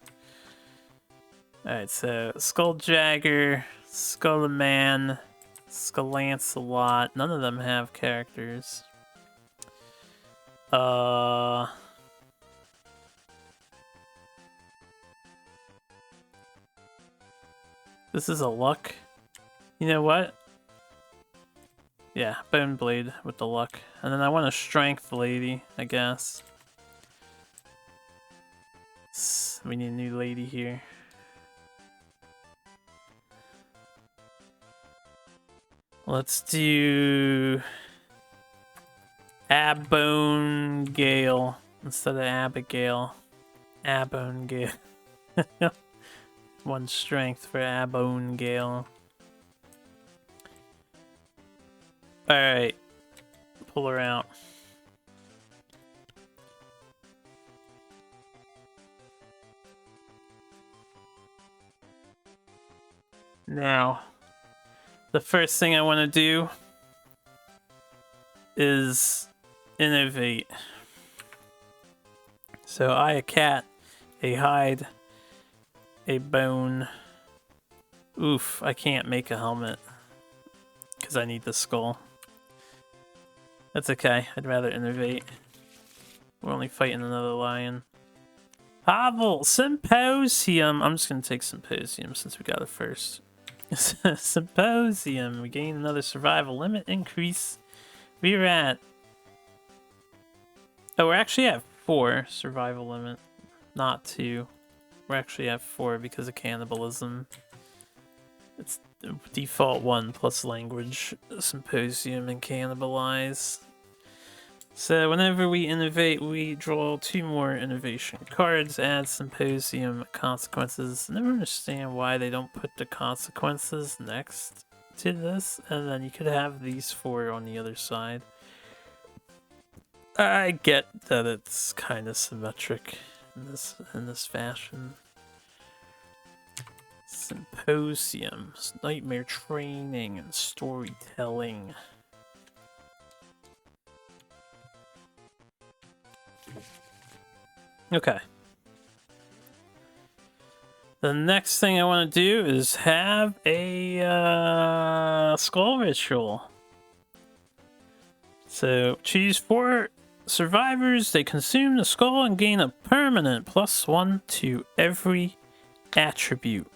Alright, so Skulljagger, Skullman, Skullancelot. None of them have characters. This is a luck. You know what? Yeah, Bone Blade with the luck. And then I want a strength lady, I guess. We need a new lady here. Let's do Abone Gale instead of Abigail. Abone Gale. One strength for Abone Gale. Alright. Pull her out. Now, the first thing I want to do is innovate. So a cat, a hide, a bone. Oof, I can't make a helmet because I need the skull. That's okay, I'd rather innovate. We're only fighting another lion. Pavel, Symposium! I'm just gonna take Symposium since we got it first. Symposium, we gain another survival limit increase. We're at... Oh, we're actually at 4 survival limit, not 2. We're actually at 4 because of cannibalism. It's default 1 plus language, Symposium, and cannibalize. So whenever we innovate, we draw 2 more innovation cards, add Symposium consequences. I never understand why they don't put the consequences next to this, and then you could have these 4 on the other side. I get that it's kind of symmetric in this fashion. Symposium, nightmare training, and storytelling. Okay. The next thing I want to do is have a skull ritual. So choose 4 survivors. They consume the skull and gain a permanent +1 to every attribute.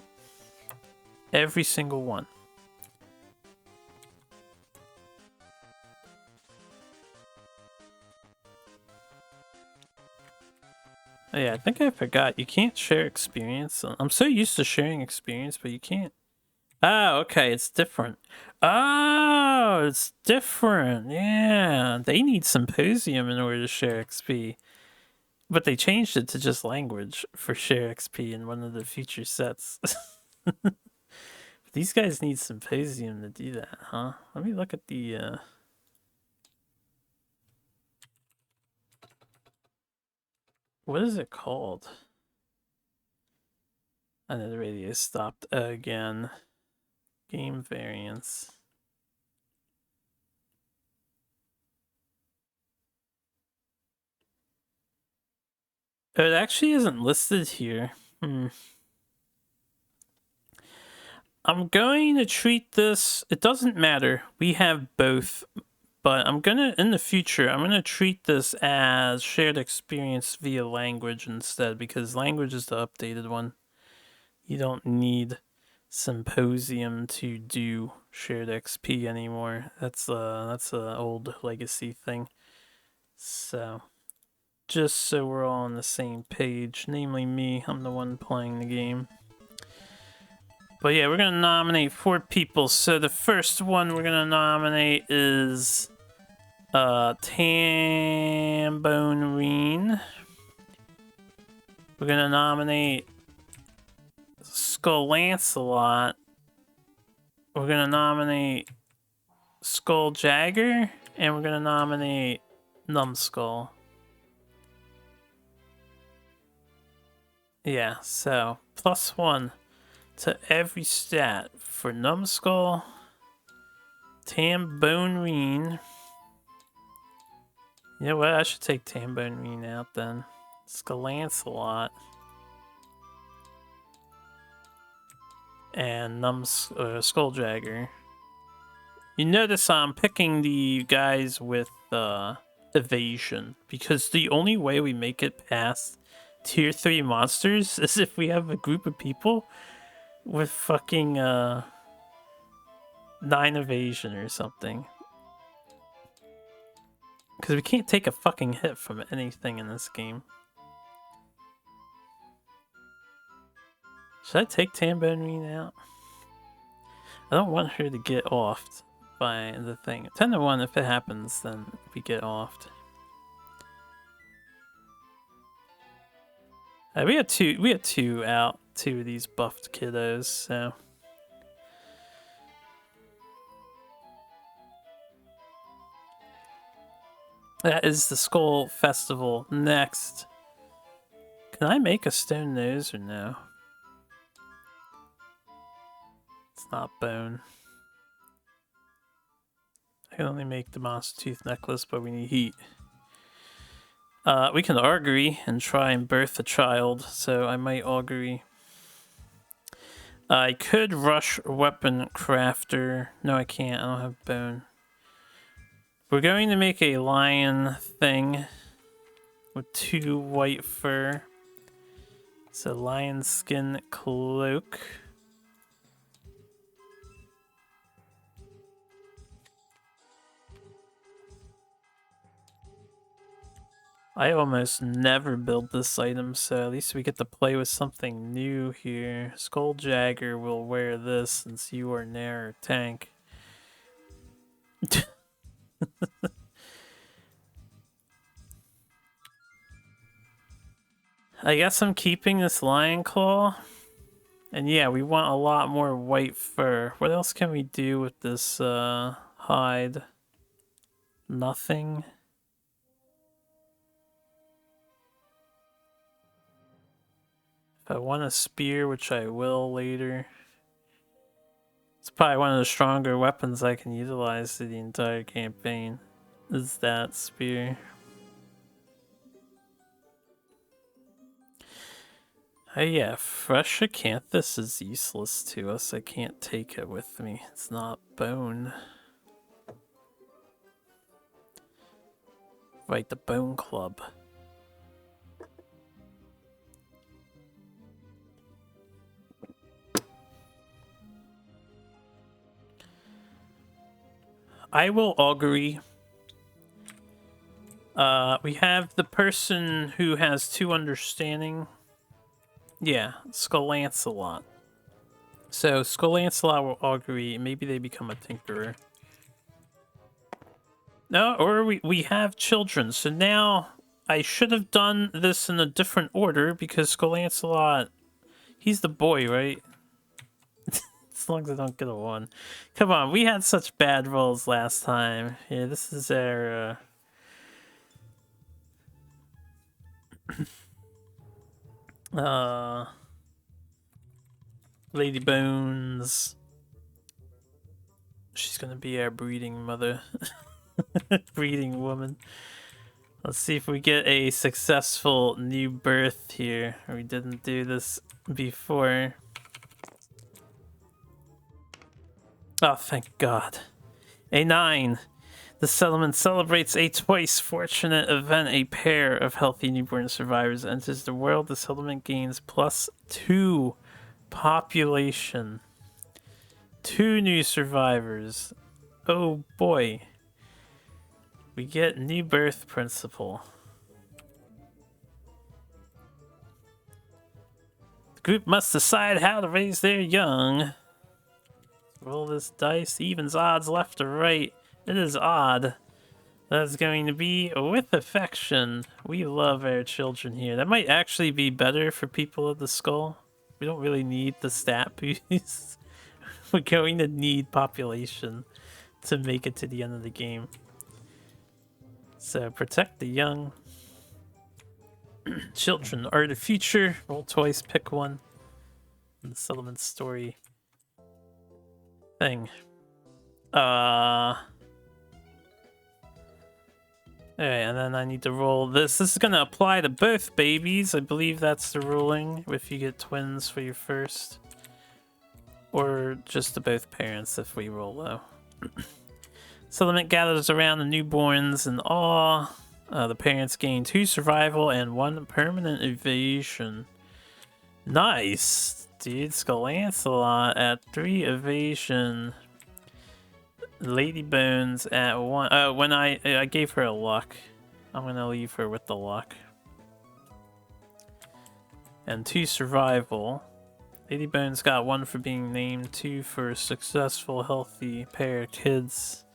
Every single one. Oh yeah, I think I forgot. You can't share experience. I'm so used to sharing experience, but you can't. Oh, okay, it's different. Oh, it's different. Yeah, they need Symposium in order to share XP. But they changed it to just language for share XP in one of the future sets. These guys need Symposium to do that, huh? Let me look at the... What is it called? And then the radio stopped again. Game variants. It actually isn't listed here. I'm going to treat this... It doesn't matter. We have both. But I'm gonna, in the future, I'm gonna treat this as shared experience via language instead, because language is the updated one. You don't need Symposium to do shared XP anymore. That's a old legacy thing. So, just so we're all on the same page, namely me, I'm the one playing the game. But yeah, we're gonna nominate 4 people. So the first one we're gonna nominate is Tambourine. We're gonna nominate Skullancelot. We're gonna nominate Skulljagger, and we're gonna nominate Numbskull. Yeah, so +1 to every stat for Numbskull, Tambourine. You know what? I should take Tambourine out then. Skulllancelot. And Skulljagger. You notice I'm picking the guys with evasion because the only way we make it past tier 3 monsters is if we have a group of people with fucking 9 evasion or something. Because we can't take a fucking hit from anything in this game. Should I take Tambourine out? I don't want her to get offed by the thing. 10 to 1, if it happens, then we get offed. We had two out, 2 of these buffed kiddos, so. That is the Skull Festival. Next. Can I make a stone nose or no? It's not bone. I can only make the monster tooth necklace, but we need heat. We can augury and try and birth a child, so I might augury. I could rush weapon crafter. No, I can't. I don't have bone. We're going to make a lion thing with 2 white fur. So lion skin cloak. I almost never build this item, so at least we get to play with something new here. Skulljagger will wear this since you are near a tank. I guess I'm keeping this lion claw. And yeah, we want a lot more white fur. What else can we do with this hide? Nothing. If I want a spear, which I will later. It's probably one of the stronger weapons I can utilize through the entire campaign. Is that spear. Oh yeah, fresh acanthus is useless to us. I can't take it with me. It's not bone. Right, the bone club. I will augury. We have the person who has 2 understanding. Yeah, Skulllancelot. So Skulllancelot will augury. Maybe they become a tinkerer. No, or we have children. So now I should have done this in a different order because Skulllancelot, he's the boy, right? As long as I don't get a 1. Come on, we had such bad rolls last time. Yeah, this is our... Lady Bones. She's gonna be our breeding mother. Breeding woman. Let's see if we get a successful new birth here. We didn't do this before. Oh, thank God. A 9. The settlement celebrates a twice fortunate event. A pair of healthy newborn survivors enters the world. The settlement gains +2 population. 2 new survivors. Oh boy. We get new birth principle. The group must decide how to raise their young. Roll this dice. Evens, odds, left or right. It is odd. That's going to be with affection. We love our children here. That might actually be better for people of the skull. We don't really need the stat boost. We're going to need population to make it to the end of the game. So protect the young. Children are the future. Roll twice, pick one. The settlement story thing. Alright, and then I need to roll this. This is gonna apply to both babies. I believe that's the ruling. If you get twins for your first. Or just to both parents if we roll low. Settlement gathers around the newborns in awe. The parents gain 2 survival and 1 permanent evasion. Nice! Dude, Skull Lancelot at 3 evasion. Lady Bones at 1. Oh, when I gave her a luck. I'm gonna leave her with the luck. And 2 survival. Lady Bones got 1 for being named, 2 for a successful, healthy pair of kids.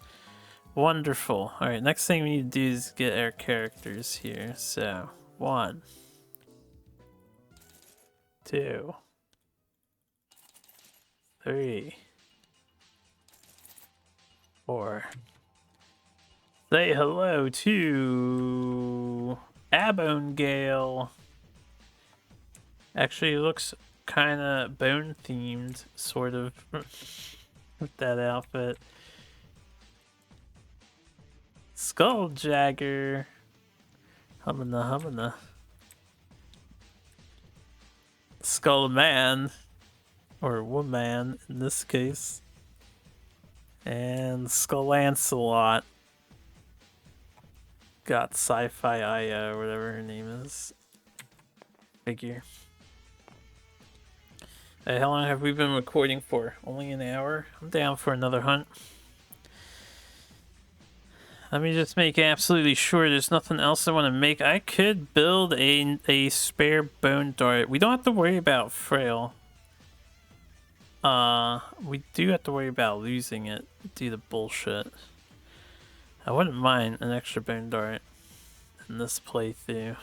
Wonderful. Alright, next thing we need to do is get our characters here. So, 1, 2, 3, 4. Say hello to Abongale. Actually, it looks kind of bone themed, sort of, with that outfit. Skulljagger. Humana humana. Skull man. Or woman in this case. And Skull Lancelot. Got Sci-Fi Aya, or whatever her name is. Figure. Hey, how long have we been recording for? Only an hour? I'm down for another hunt. Let me just make absolutely sure there's nothing else I want to make. I could build a spare bone dart. We don't have to worry about frail. We do have to worry about losing it due to bullshit. I wouldn't mind an extra bone dart in this playthrough.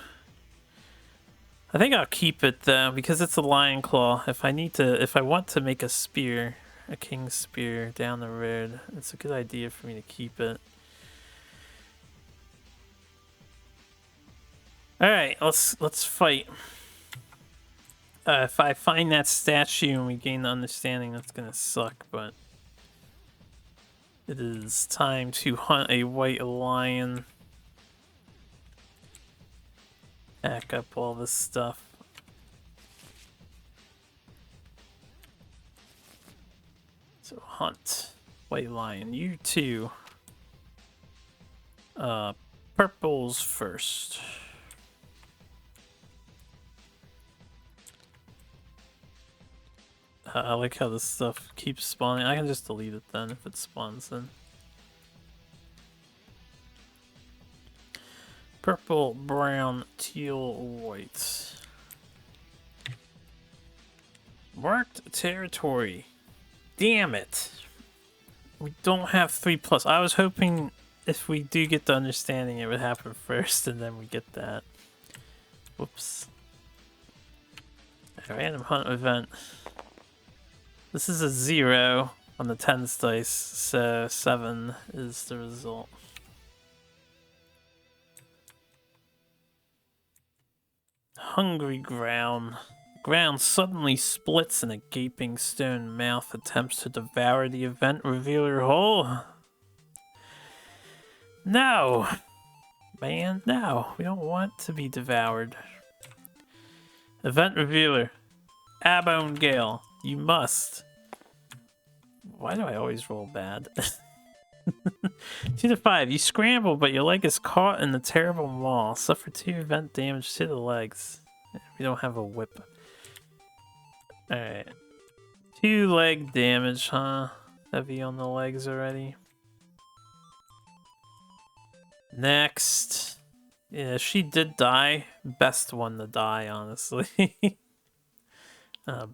I think I'll keep it though, because it's a lion claw. If I want to make a spear, a king's spear down the road, it's a good idea for me to keep it. Alright, let's fight. If I find that statue and we gain the understanding, that's gonna suck, but it is time to hunt a white lion. Back up all this stuff. So hunt white lion. You too. Purples first. I like how this stuff keeps spawning. I can just delete it then if it spawns in. Purple, brown, teal, white. Marked territory. Damn it. We don't have 3+. I was hoping if we do get the understanding it would happen first and then we get that. Whoops. A random hunt event. This is a 0 on the 10s dice, so 7 is the result. Hungry ground. Ground suddenly splits and a gaping stone mouth attempts to devour the event revealer whole. No! Man, no. We don't want to be devoured. Event revealer. Abongale. You must. Why do I always roll bad? 2 to 5. You scramble, but your leg is caught in the terrible maw. Suffer 2 event damage to the legs. We don't have a whip. Alright. 2 leg damage, huh? Heavy on the legs already. Next. Yeah, she did die. Best one to die, honestly.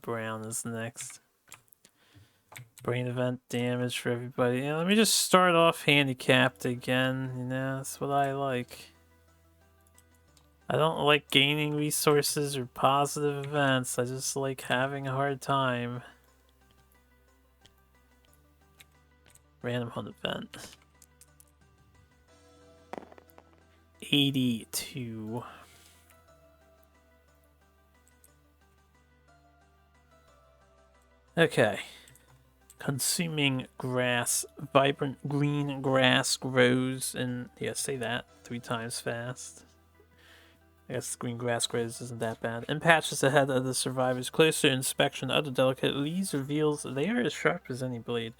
Brown is next. Brain event damage for everybody. Yeah, let me just start off handicapped again. You know, that's what I like. I don't like gaining resources or positive events. I just like having a hard time. Random hunt event. 82. Okay. Consuming grass. Vibrant green grass grows in... Yeah, say that 3 times fast. I guess green grass grows isn't that bad. In patches ahead of the survivors. Closer inspection of the delicate leaves reveals they are as sharp as any blade.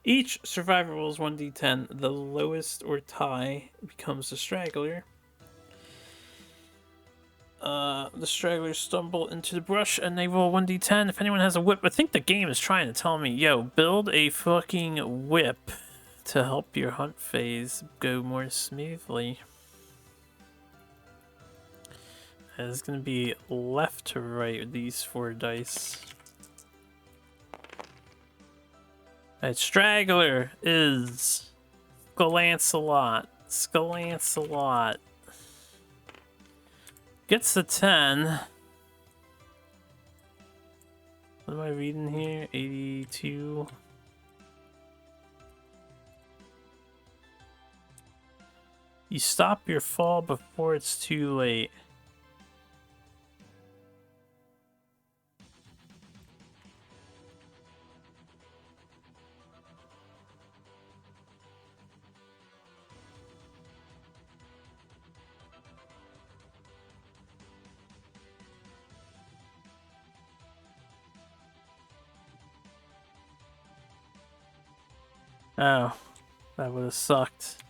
Each survivor rolls 1d10. The lowest or tie becomes the straggler. The stragglers stumble into the brush and they roll 1d10. If anyone has a whip, I think the game is trying to tell me, yo, build a fucking whip to help your hunt phase go more smoothly. And it's gonna be left to right with these 4 dice. Alright, straggler is Scalancelot. Scalancelot gets a 10. What am I reading here? 82. You stop your fall before it's too late. Oh, that would have sucked.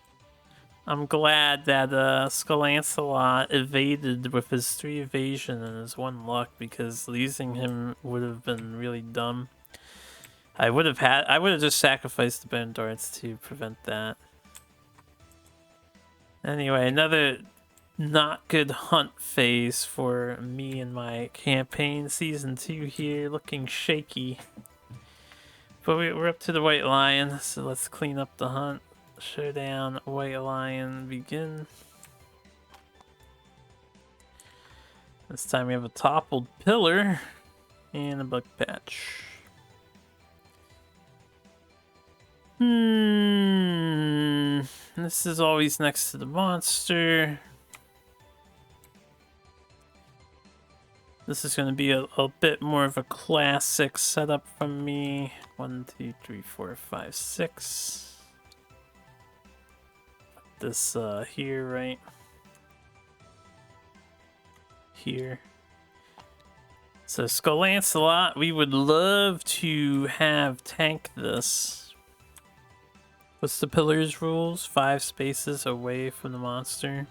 I'm glad that Scalancelot evaded with his 3 evasion and his 1 luck, because losing him would have been really dumb. I would have just sacrificed the bone darts to prevent that. Anyway, another not good hunt phase for me and my campaign. Season 2 here, looking shaky. But we're up to the White Lion, so let's clean up the hunt. Showdown, White Lion, begin. This time we have a toppled pillar and a bug patch. This is always next to the monster. This is going to be a bit more of a classic setup from me. 1, 2, 3, 4, 5, 6. This here, right? Here. So Scalancelot, we would love to have tank this. What's the pillars rules? 5 spaces away from the monster.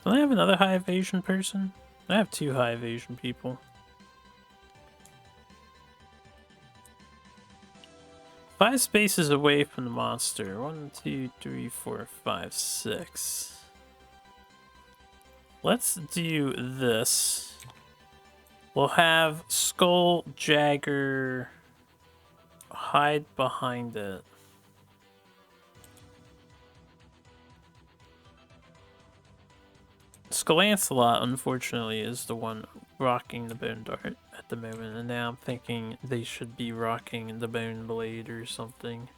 Don't I have another high evasion person? I have 2 high evasion people. 5 spaces away from the monster. 1, 2, 3, 4, 5, 6. Let's do this. We'll have Skull Jagger hide behind it. Scalancelot, unfortunately, is the one rocking the bone dart at the moment, and now I'm thinking they should be rocking the bone blade or something.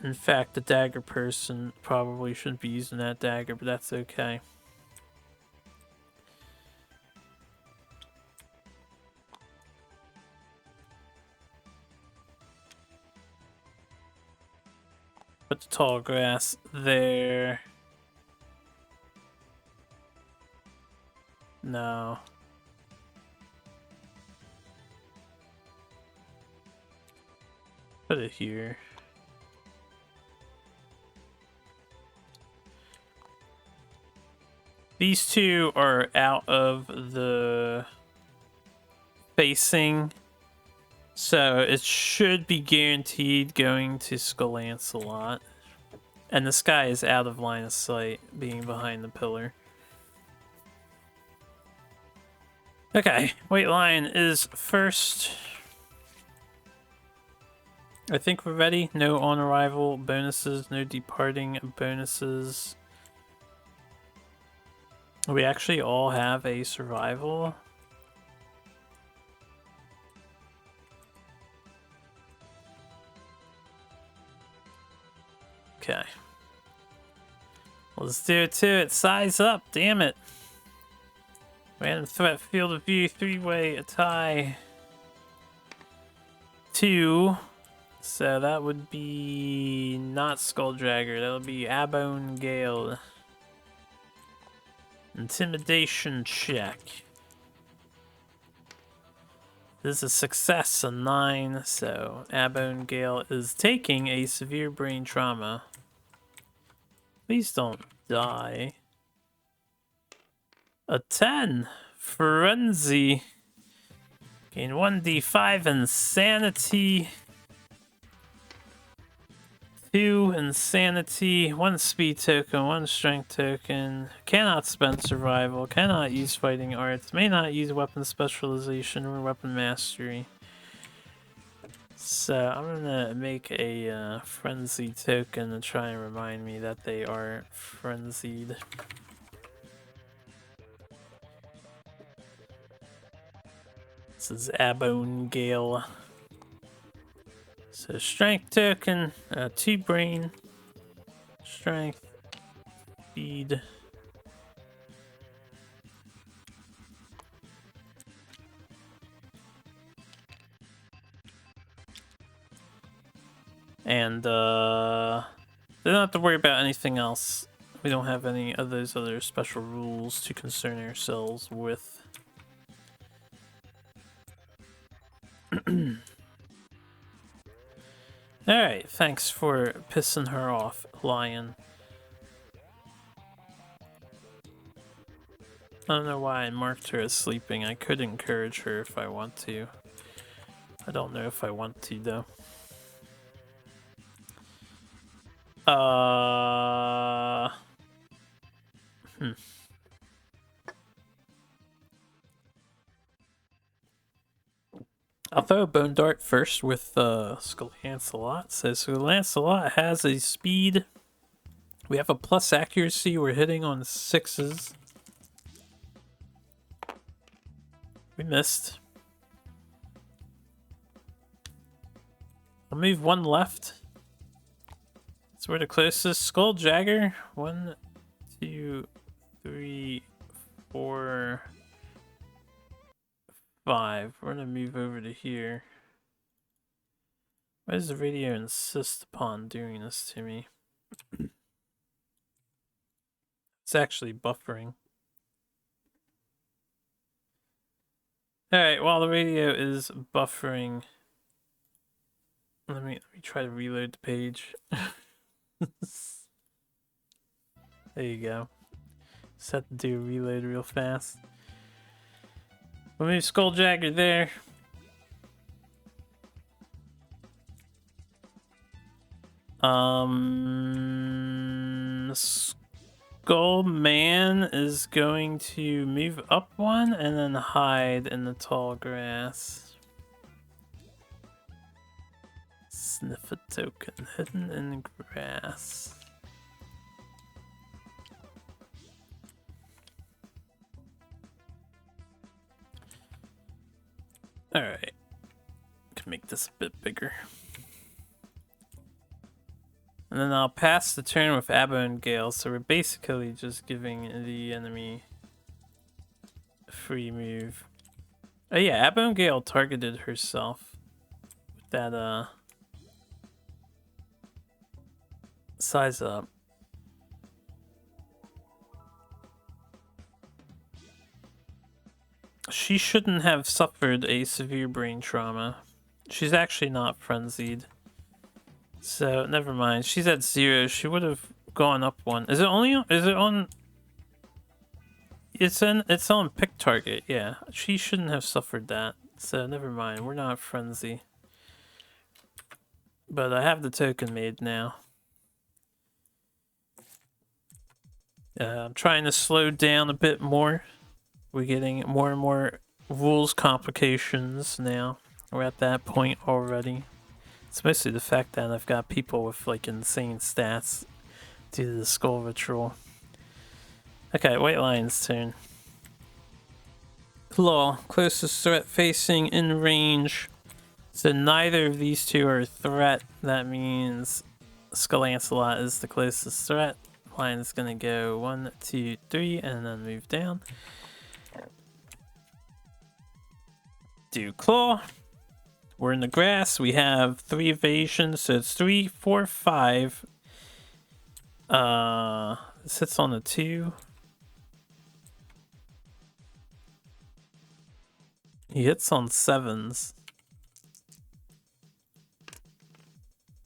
In fact, the dagger person probably shouldn't be using that dagger, but that's okay. Put the tall grass there. No. Put it here. These 2 are out of the facing, so it should be guaranteed going to Scalancelot. And this guy is out of line of sight, being behind the pillar. Okay, White Lion is first. I think we're ready. No on arrival bonuses, no departing bonuses. We actually all have a survival. Okay. Let's do it to it. Size up, damn it. Random threat field of view, 3-way, a tie. 2. So that would be not Skulldragger, that would be Abone Gale. Intimidation check. This is a success, a 9, so Abone Gale is taking a severe brain trauma. Please don't die. A 10. Frenzy. Gain 1d5 insanity. 2 insanity, 1 speed token, 1 strength token. Cannot spend survival, cannot use fighting arts, may not use weapon specialization or weapon mastery. So I'm gonna make a frenzy token to try and remind me that they are frenzied. This is Abone Gale. So strength token, 2 brain, strength, speed. And they don't have to worry about anything else. We don't have any of those other special rules to concern ourselves with. Alright, thanks for pissing her off, Lion. I don't know why I marked her as sleeping. I could encourage her if I want to. I don't know if I want to, though. I'll throw a Bone Dart first with Skull Lancelot. So Skull Lancelot has a speed. We have a plus accuracy. We're hitting on 6s. We missed. I'll move 1 left. So we're the closest. Skulljagger. 1, 2, 3, 4, 5. We're gonna move over to here. Why does the radio insist upon doing this to me? It's actually buffering. Alright, while the radio is buffering, let me try to reload the page. There you go. Just have to do a reload real fast. We'll move Skulljagger there. Skullman is going to move up 1 and then hide in the tall grass. Sniff a token hidden in grass. Alright. Can make this a bit bigger. And then I'll pass the turn with Abone Gale, so we're basically just giving the enemy a free move. Oh yeah, Abone Gale targeted herself with that size up. She shouldn't have suffered a severe brain trauma. She's actually not frenzied. So, never mind. She's at 0. She would have gone up 1. Is it on... It's on pick target, yeah. She shouldn't have suffered that. So, never mind. We're not frenzy. But I have the token made now. I'm trying to slow down a bit more. We're getting more and more rules complications now. We're at that point already. It's mostly the fact that I've got people with like insane stats due to the skull ritual. Okay, White Lion's turn. Claw, closest threat facing in range. So neither of these two are a threat. That means Skull Lancelot is the closest threat. Lion's gonna go 1, 2, 3, and then move down. do claw. We're in the grass. We have 3 evasion, so it's 3, 4, 5. This hits on the 2. He hits on 7s.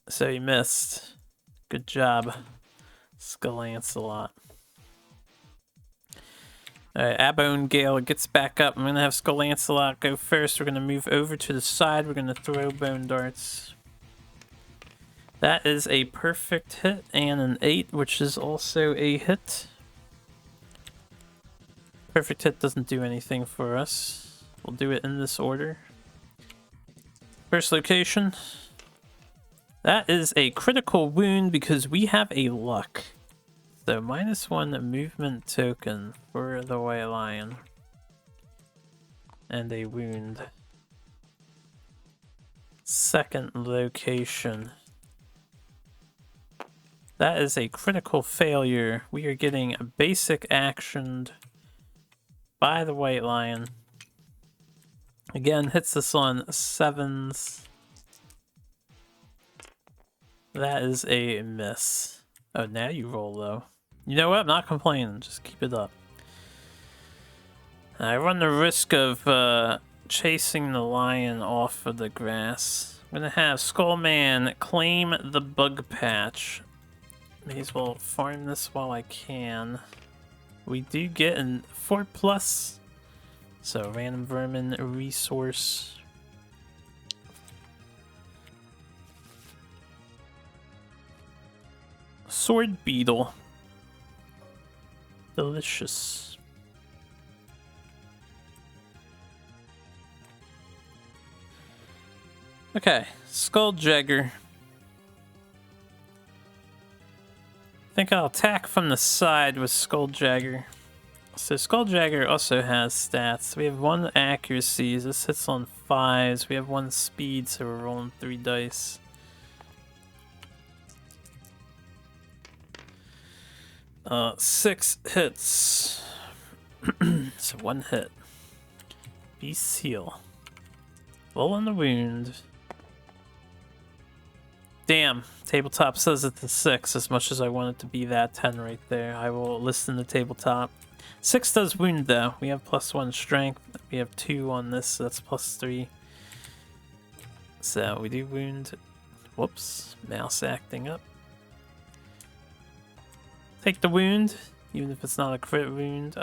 So he missed. Good job, Skull Lancelot. Alright, Abone Gale gets back up. I'm gonna have Skull Lancelot go first. We're gonna move over to the side. We're gonna throw bone darts. That is a perfect hit and an 8, which is also a hit. Perfect hit doesn't do anything for us. We'll do it in this order. First location. That is a critical wound because we have a luck. So -1 movement token for the White Lion. And a wound. Second location. That is a critical failure. We are getting a basic actioned by the White Lion. Again, hits us on 7s. That is a miss. Oh, now you roll low. You know what? I'm not complaining. Just keep it up. I run the risk of chasing the lion off of the grass. I'm gonna have Skullman claim the bug patch. May as well farm this while I can. We do get an 4+, so random vermin resource. Sword beetle. Delicious. Okay, Skulljagger. I think I'll attack from the side with Skulljagger. So Skulljagger also has stats. We have 1 accuracy. This hits on 5s. We have 1 speed, so we're rolling 3 dice. Uh, 6 hits. So 1 hit. Beast heal. Roll on the wound. Damn, tabletop says it's a 6, as much as I want it to be that 10 right there. I will listen to tabletop. 6 does wound though. We have +1 strength. We have 2 on this, so that's +3. So we do wound. Whoops, mouse acting up. Take the wound, even if it's not a crit wound.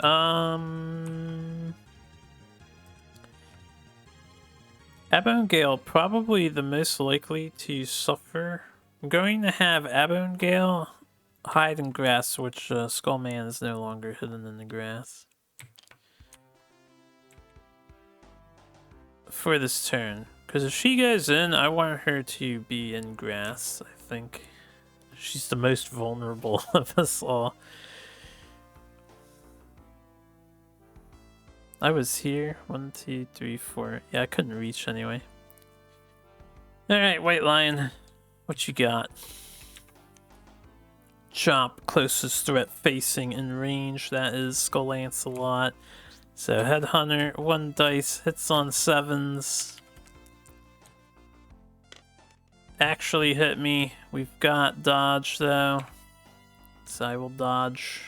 Abone Gale, probably the most likely to suffer. I'm going to have Abone Gale hide in grass, which Skullman is no longer hidden in the grass. For this turn. Because if she goes in, I want her to be in grass, I think. She's the most vulnerable of us all. I was here. 1, 2, 3, 4. Yeah, I couldn't reach anyway. Alright, White Lion. What you got? Chomp, closest threat facing in range. That is Skull Lancelot. So Headhunter, 1 dice, hits on 7s. Actually hit me. We've got dodge though. So I will dodge.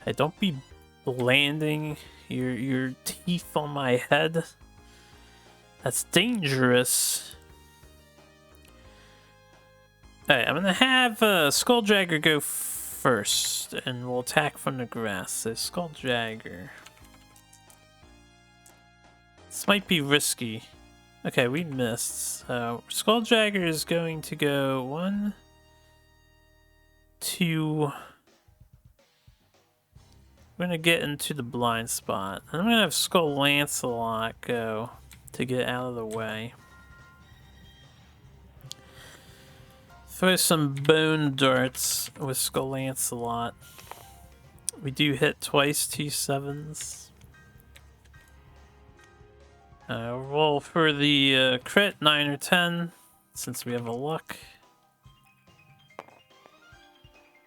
Hey, don't be landing your teeth on my head. That's dangerous. Alright, I'm gonna have Skulljagger go first, and we'll attack from the grass. So Skulljagger. This might be risky. Okay, we missed. So Skulljagger is going to go 1, 2. We're gonna get into the blind spot. And I'm gonna have Skull Lancelot go to get out of the way. Throw some bone darts with Skull Lancelot. We do hit twice, 2 7s. Roll for the crit, 9 or 10, since we have a luck.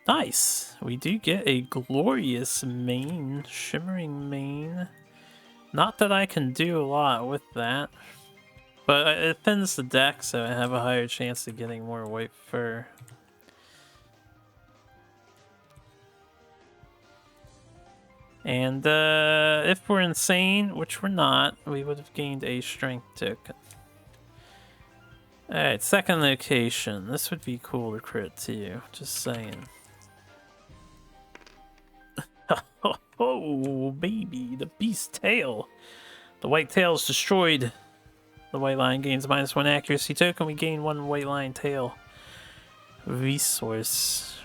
Nice! We do get a glorious mane, shimmering mane. Not that I can do a lot with that. But it thins the deck, so I have a higher chance of getting more white fur. And if we're insane, which we're not, we would have gained a strength token. Alright, second location. This would be cool to crit too, just saying. Oh, baby, the beast tail. The white tail is destroyed. The white line gains -1 accuracy token. We gain 1 white line tail resource.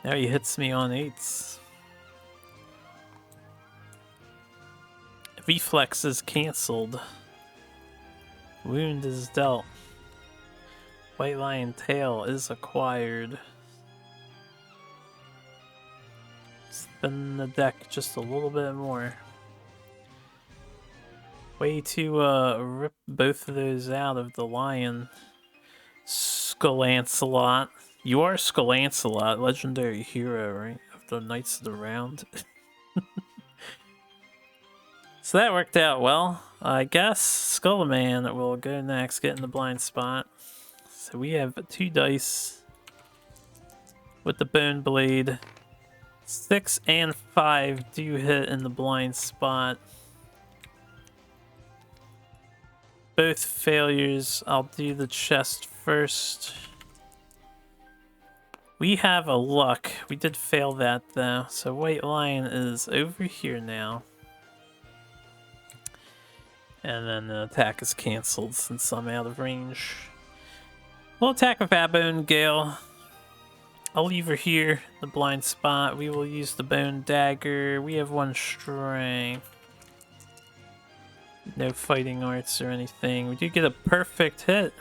Now he hits me on 8s. Reflex is cancelled. Wound is dealt. White lion tail is acquired. Spin the deck just a little bit more. Way to rip both of those out of the lion. Skull-Lancelot. You are Skull-Lancelot, legendary hero, right? Of the Knights of the Round. So that worked out well. I guess Skullman will go next, get in the blind spot. So we have 2 dice with the Bone Blade. 6 and 5 do hit in the blind spot. Both failures. I'll do the chest first. We have a luck. We did fail that though. So White Lion is over here now. And then the attack is cancelled since I'm out of range. We'll attack with Abone Gale. I'll leave her here, the blind spot. We will use the Bone Dagger. We have 1 strength. No fighting arts or anything. We do get a perfect hit.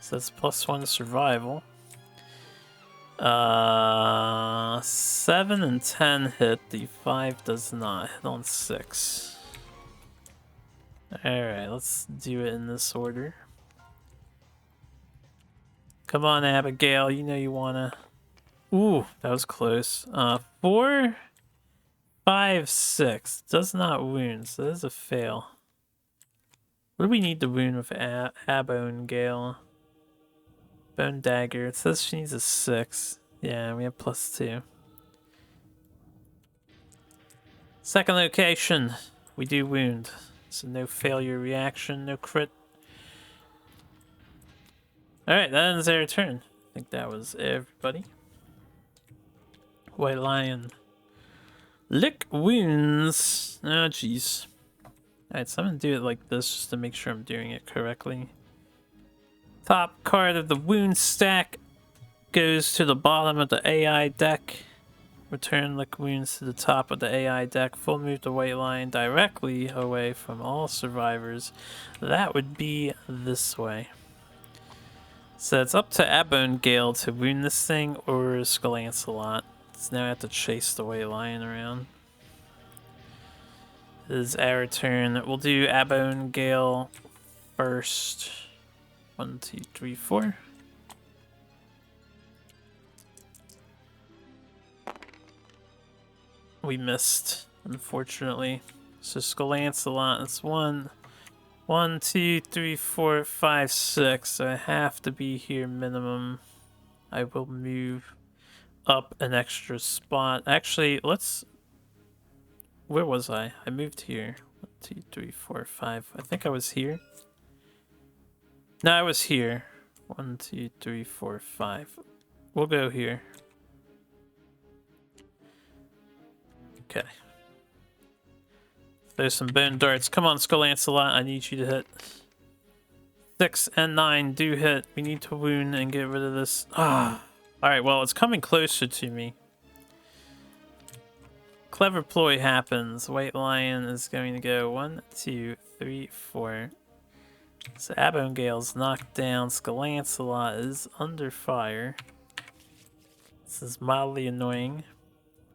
So that's +1 survival. 7 and 10 hit. The 5 does not. Hit on 6. Alright, let's do it in this order. Come on, Abigail. You know you wanna... Ooh, that was close. 4, 5, 6. Does not wound, so that is a fail. What do we need to wound with Abone Gale? Bone Dagger. It says she needs a 6. Yeah, we have +2. Second location. We do wound. So no failure reaction, no crit. Alright, that ends their turn. I think that was everybody. White Lion. Lick wounds. Oh, jeez. Alright, so I'm gonna do it like this just to make sure I'm doing it correctly. Top card of the wound stack goes to the bottom of the AI deck. Return lick wounds to the top of the AI deck. Full move the White Lion directly away from all survivors. That would be this way. So it's up to Abone Gale to wound this thing or Skull-Lancelot. So now I have to chase the White Lion around. It is our turn. We'll do Abone Gale first. 1, 2, 3, 4. We missed, unfortunately. So Skull-Lancelot, that's 1, 2, 3, 4, 5, 6. So I have to be here minimum. I will move up an extra spot. Actually, let's... Where was I? I moved here. 1, 2, 3, 4, 5. I think I was here. No, I was here. 1, 2, 3, 4, 5. We'll go here. Okay. There's some bone darts. Come on, Skull-Lancelot. I need you to hit. 6 and 9 do hit. We need to wound and get rid of this. Ah. Alright, well, it's coming closer to me. Clever ploy happens. White Lion is going to go 1, 2, 3, 4. So Abone Gale's knocked down. Skull-Lancelot is under fire. This is mildly annoying.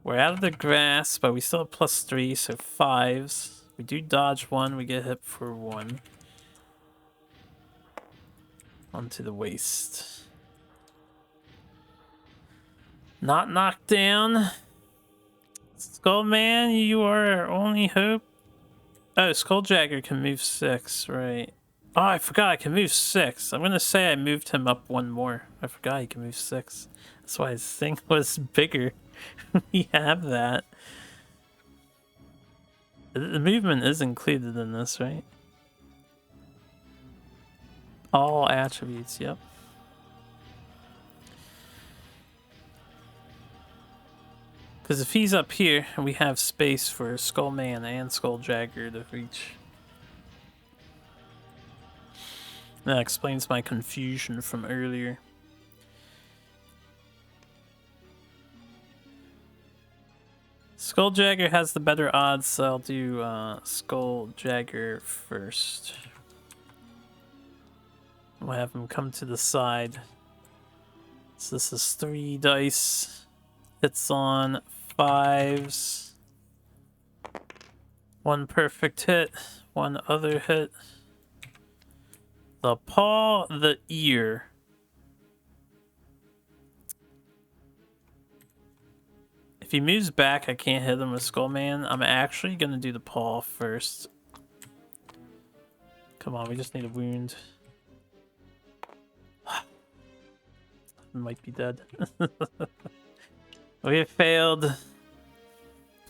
We're out of the grass, but we still have +3, so 5s. We do dodge 1, we get hit for 1. Onto the waist. Not knocked down. Skullman, you are our only hope. Oh, Skulljagger can move 6, right? Oh, I forgot I can move 6. I'm gonna say I moved him up 1 more. I forgot he can move 6. That's why his thing was bigger. We have that. The movement is included in this, right? All attributes, yep. Because if he's up here, we have space for Skullman and Skulljagger to reach. That explains my confusion from earlier. Skulljagger has the better odds, so I'll do Skulljagger first. We'll have him come to the side. So this is 3 dice. Hits on 5s. 1 perfect hit, 1 other hit. The paw, the ear. If he moves back, I can't hit him with Skullman. I'm actually gonna do the paw first. Come on, we just need a wound. Might be dead. We have failed.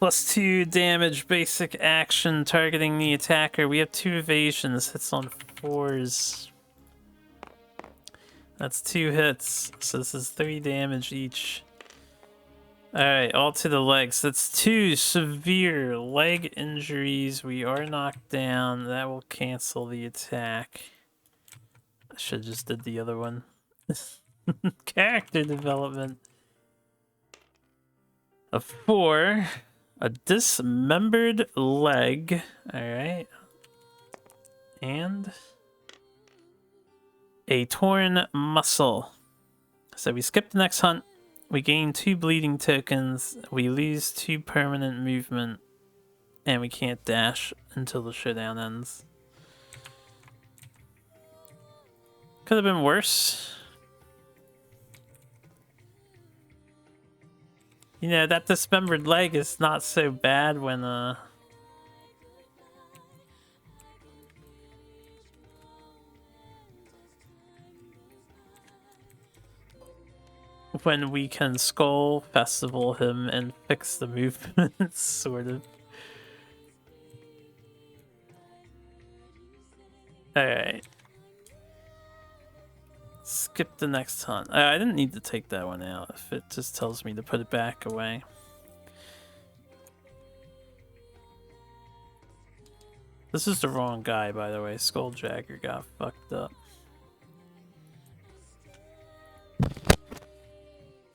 +2 damage, basic action, targeting the attacker. We have 2 evasions, hits on 4s. That's 2 hits, so this is 3 damage each. Alright, all to the legs. That's 2 severe leg injuries. We are knocked down. That will cancel the attack. I should have just did the other one. Character development. A 4. A dismembered leg. Alright. And a torn muscle. So we skip the next hunt. We gain 2 bleeding tokens, we lose 2 permanent movement, and we can't dash until the showdown ends. Could have been worse. You know, that dismembered leg is not so bad when we can Skull Festival him and fix the movements, sort of. Alright. Skip the next hunt. I didn't need to take that one out if it just tells me to put it back away. This is the wrong guy, by the way. Skulljagger got fucked up.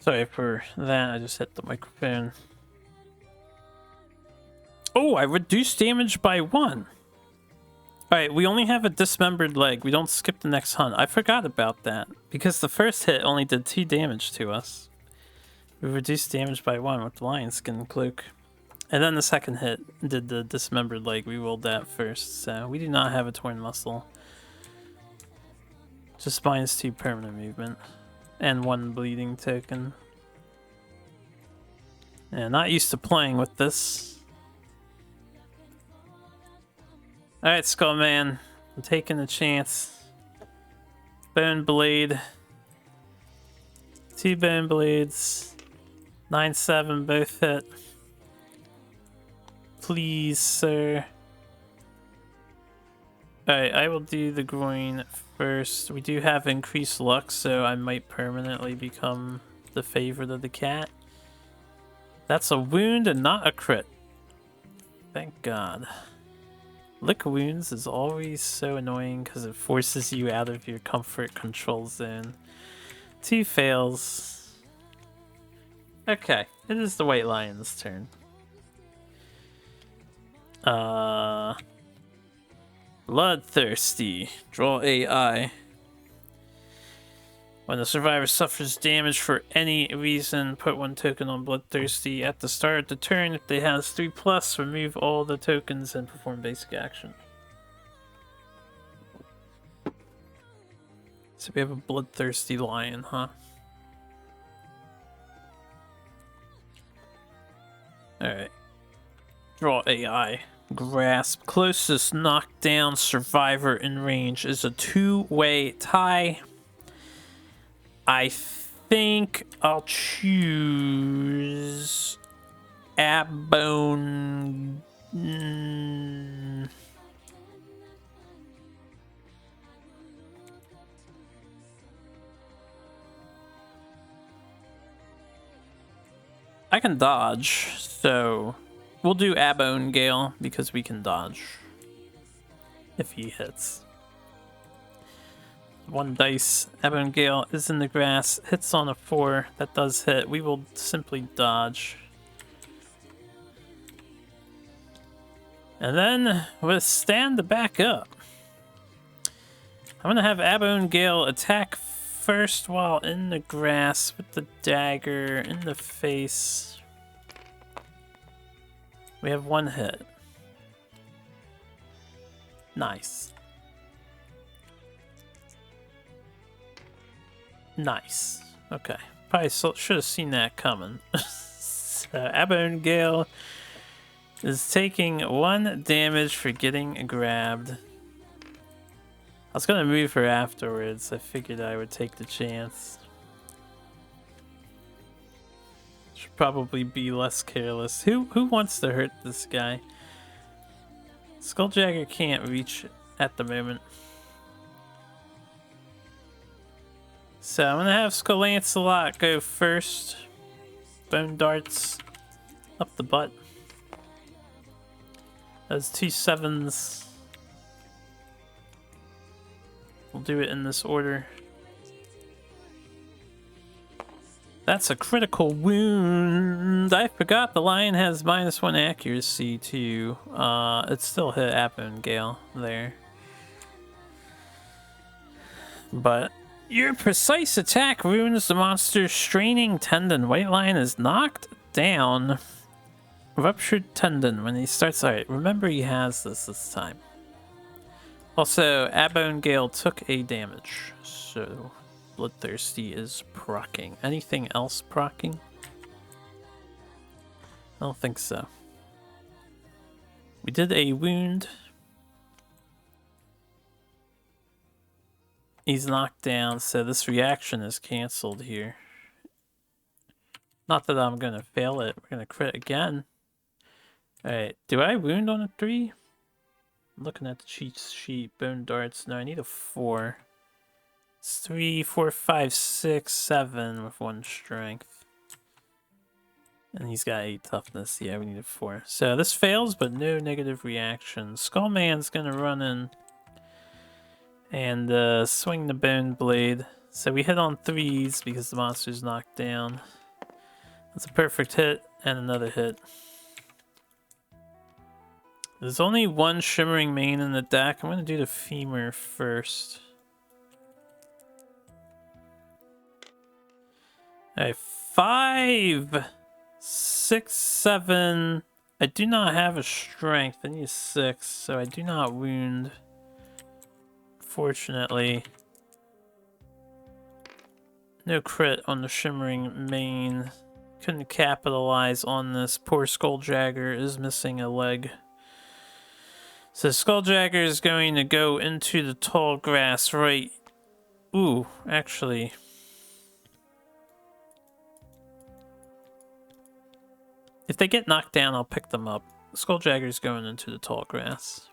Sorry for that, I just hit the microphone. Oh, I reduced damage by 1. Alright, we only have a dismembered leg. We don't skip the next hunt. I forgot about that. Because the first hit only did 2 damage to us. We reduced damage by 1 with the lion skin cloak. And then the second hit did the dismembered leg. We rolled that first. So we do not have a torn muscle. Just -2 permanent movement. And 1 bleeding token. Yeah, not used to playing with this. Alright, Skullman. I'm taking a chance. Bone Blade. 2 Bone Blades. 9-7, both hit. Please, sir. Alright, I will do the groin first. We do have increased luck, so I might permanently become the favorite of the cat. That's a wound and not a crit. Thank God. Lick wounds is always so annoying because it forces you out of your comfort control zone. 2 fails. Okay, it is the White Lion's turn. Bloodthirsty. Draw AI. When the survivor suffers damage for any reason, put 1 token on Bloodthirsty. At the start of the turn, if they has 3+, remove all the tokens and perform basic action. So we have a Bloodthirsty lion, huh? Alright. Draw AI. Grasp. Closest knockdown survivor in range is a two-way tie. I think I'll choose Abbone. I can dodge, so we'll do Abbone Gale because we can dodge if he hits. One dice. Abbone Gale is in the grass, hits on a 4. That does hit. We will simply dodge. And then withstand the back up. I'm gonna have Abbone Gale attack first while in the grass with the dagger in the face. We have one hit. Nice. Nice. Okay. Probably should have seen that coming. So Abbone Gale is taking 1 damage for getting grabbed. I was gonna move her afterwards. I figured I would take the chance. Should probably be less careless. Who wants to hurt this guy? Skulljagger can't reach at the moment. So I'm gonna have Skull Lancelot go first. Bone darts up the butt. Those 2 7s. We'll do it in this order. That's a critical wound. I forgot the lion has -1 accuracy too. It still hit Abbone Gale there. But your precise attack ruins the monster's straining tendon. White lion is knocked down. Ruptured tendon when he starts. Alright, remember he has this time. Also, Abbone Gale took a damage, so Bloodthirsty is proccing. Anything else proccing? I don't think so. We did a wound. He's knocked down, so this reaction is cancelled here. Not that I'm gonna fail it. We're gonna crit again. Alright, do I wound on a 3? Looking at the cheat sheet, bone darts. No, I need a 4. It's 3, 4, 5, 6, 7 with 1 strength. And he's got 8 toughness. Yeah, we need a 4. So this fails, but no negative reaction. Skullman's gonna run in and swing the bone blade. So we hit on 3s because the monster's knocked down. That's a perfect hit and another hit. There's only 1 shimmering mane in the deck. I'm going to do the femur first. Alright, 5, 6, 7. I do not have a strength. I need a 6, so I do not wound. Fortunately. No crit on the shimmering mane. Couldn't capitalize on this. Poor Skulljagger is missing a leg. So Skulljagger is going to go into the tall grass right... Ooh, actually... If they get knocked down, I'll pick them up. Skulljagger is going into the tall grass.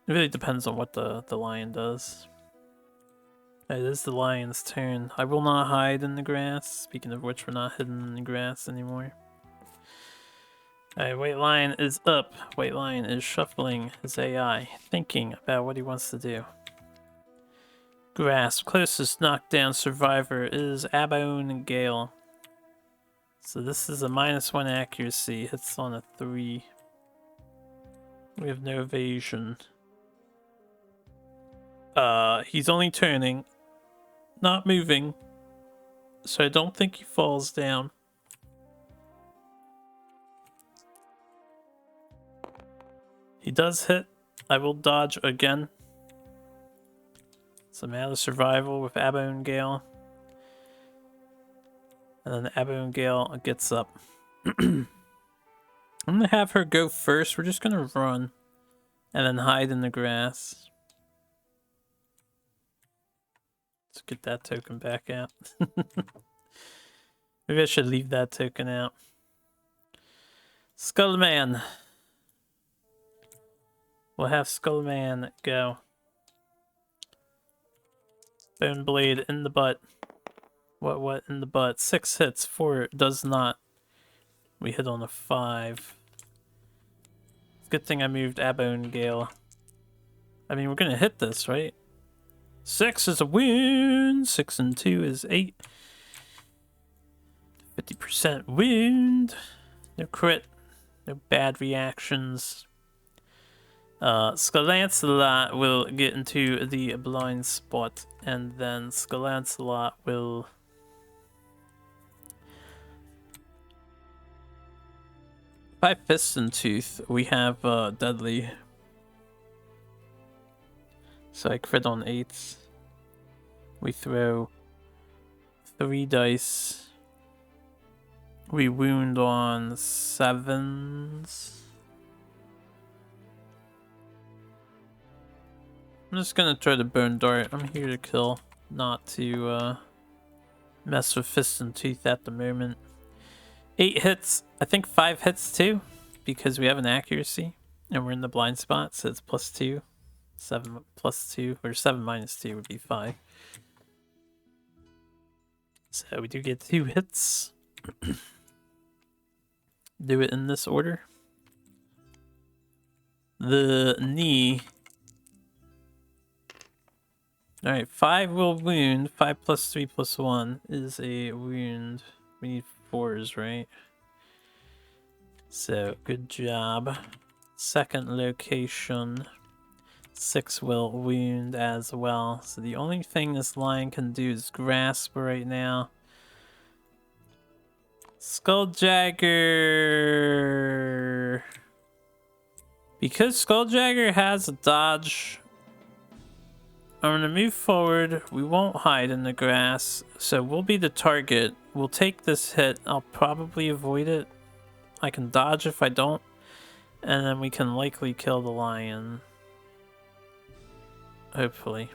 It really depends on what the lion does. It is the lion's turn. I will not hide in the grass. Speaking of which, we're not hidden in the grass anymore. Alright, White Lion is up. White Lion is shuffling his AI, thinking about what he wants to do. Grasp. Closest knockdown survivor is Abbone Gale. So this is a -1 accuracy. Hits on a 3. We have no evasion. He's only turning, not moving. So I don't think he falls down. He does hit. I will dodge again. So I'm out of survival with Abbone Gale. And then Abigail gets up. I'm gonna have her go first. We're just gonna run and then hide in the grass. Let's get that token back out. Maybe I should leave that token out. Skullman. We'll have Skullman go. Bone Blade in the butt. What in the butt? 6 hits, 4 does not. We hit on a 5. Good thing I moved Abone Gale. I mean, we're gonna hit this, right? 6 is a wound. 6 and 2 is 8. 50% wound. No crit. No bad reactions. Skull-Lancelot will get into the blind spot, and then Skull-Lancelot will... By Fist and Tooth, we have Deadly. So I crit on 8s. We throw 3 dice. We wound on 7s. I'm just gonna try to Bone Dart. I'm here to kill, not to mess with Fist and Tooth at the moment. 8 hits. I think 5 hits too, because we have an accuracy and we're in the blind spot, so it's +2. 7 + 2, or 7 - 2 would be 5. So we do get 2 hits. Do it in this order. The knee. Alright, 5 will wound. 5 + 3 + 1 is a wound. We need 4s, right? So, good job. Second location. 6 will wound as well. So the only thing this lion can do is grasp right now. Skulljagger. Because Skulljagger has a dodge, I'm gonna move forward. We won't hide in the grass, so we'll be the target. We'll take this hit. I'll probably avoid it. I can dodge if I don't, and then we can likely kill the lion. Hopefully.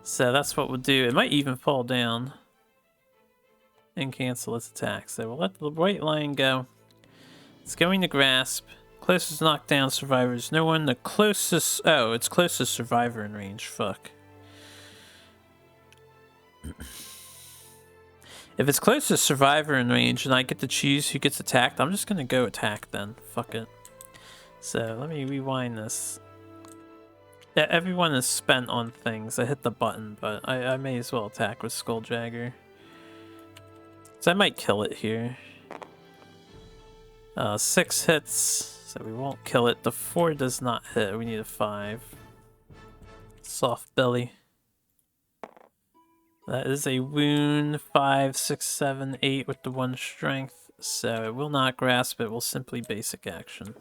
So that's what we'll do. It might even fall down and cancel its attack. So we'll let the white lion go. It's going to grasp. Closest knockdown survivors. No one. The closest... Oh, it's closest survivor in range. Fuck. If it's closest survivor in range and I get to choose who gets attacked, I'm just going to go attack then. Fuck it. So let me rewind this. Yeah, everyone is spent on things. I hit the button, but I may as well attack with Skulljagger. So I might kill it here. 6 hits. So we won't kill it. The 4 does not hit. We need a 5. Soft belly. That is a wound. 5, 6, 7, 8 with the 1 strength. So it will not grasp. It will simply basic action.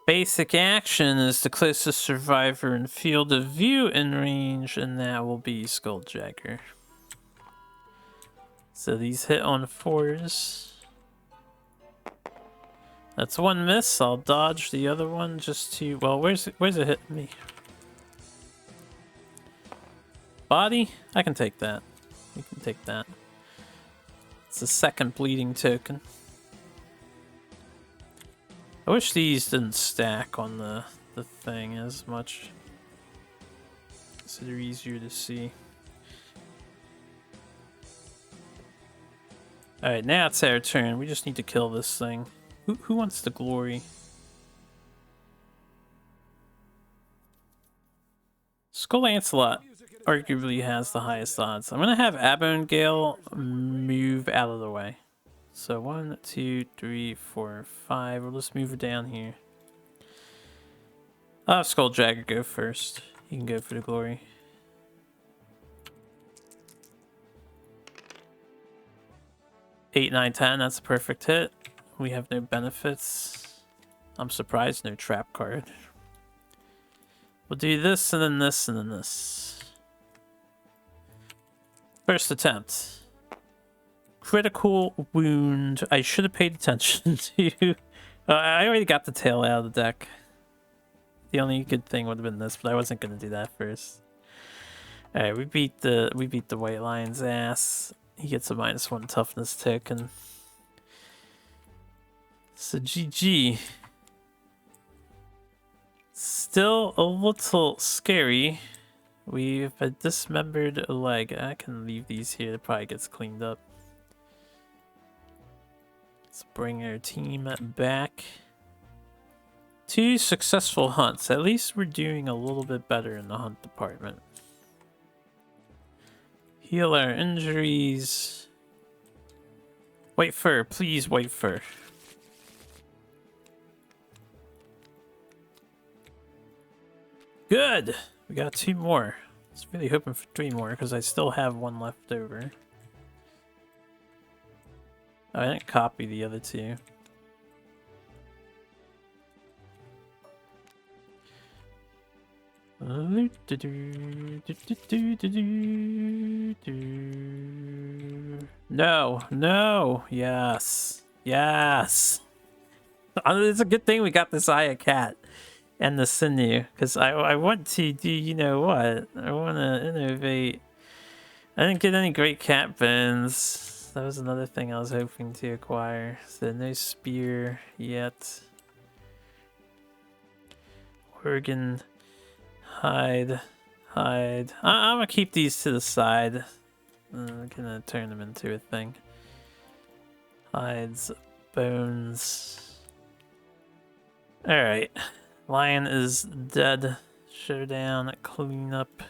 Basic action is the closest survivor in field of view in range, and that will be Skulljagger. So these hit on 4s. That's 1 miss. I'll dodge the other one just to... Well, where's it hitting me? Body? I can take that. We can take that. It's a second bleeding token. I wish these didn't stack on the thing as much. So they're easier to see. Alright, now it's our turn. We just need to kill this thing. Who wants the glory? Skull-Lancelot arguably has the highest odds. I'm gonna have Abone Gale move out of the way. So 1, 2, 3, 4, 5. We'll just move her down here. I'll have Skulljagger go first. He can go for the glory. Eight, 9, 10. That's a perfect hit. We have no benefits. I'm surprised no trap card. We'll do this and then this and then this. First attempt. critical wound. I should have paid attention to. I already got the tail out of the deck. The only good thing would have been this, but I wasn't gonna do that first. All right, we beat the White Lion's ass. He gets a -1 toughness tick, and so GG. Still a little scary. We've a dismembered leg. I can leave these here. It probably gets cleaned up. Let's bring our team back. 2 successful hunts. At least we're doing a little bit better in the hunt department. Heal our injuries. White fur, please, white fur. Good! We got 2 more. I was really hoping for 3 more because I still have 1 left over. Oh, I didn't copy the other 2. No, no, yes, yes. It's a good thing we got this Aya cat and the sinew, because I want to do, you know what? I want to innovate. I didn't get any great cat bones. That was another thing I was hoping to acquire. So no spear yet. Organ. Hide. I'm gonna keep these to the side. I'm gonna turn them into a thing. Hides, bones. Alright. Lion is dead. Showdown, cleanup.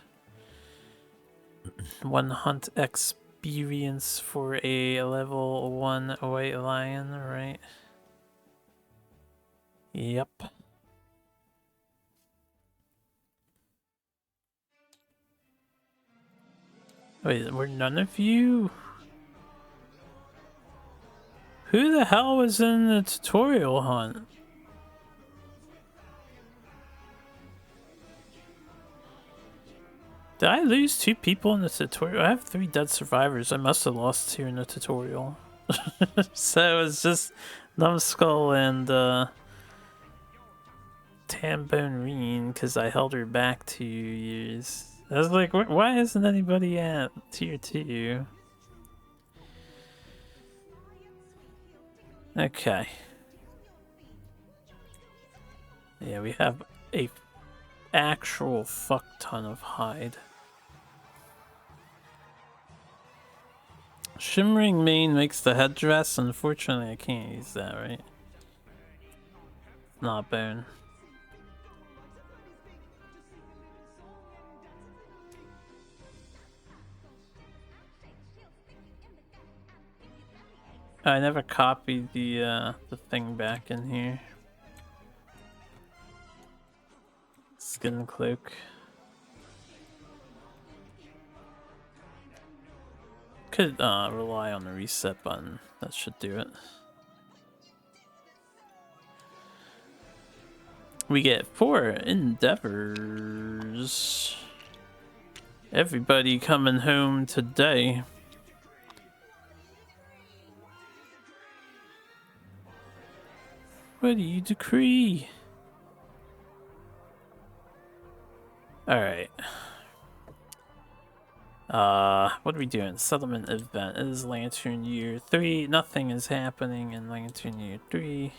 1 hunt experience for a level 1 white lion, right? Yep. Wait, were none of you? Who the hell was in the tutorial hunt? Did I lose 2 people in the tutorial? I have 3 dead survivors. I must have lost 2 in the tutorial. So it was just Numbskull and Tambone because I held her back 2 years. I was like, why isn't anybody at tier 2? Okay. Yeah, we have a actual fuck ton of hide. Shimmering mane makes the headdress. Unfortunately, I can't use that, right? Not bone. I never copied the thing back in here. Skin cloak. Could rely on the reset button. That should do it. We get 4 endeavors. Everybody coming home today. What do you decree? Alright. What are we doing? Settlement event. It is Lantern Year 3. Nothing is happening in Lantern Year 3.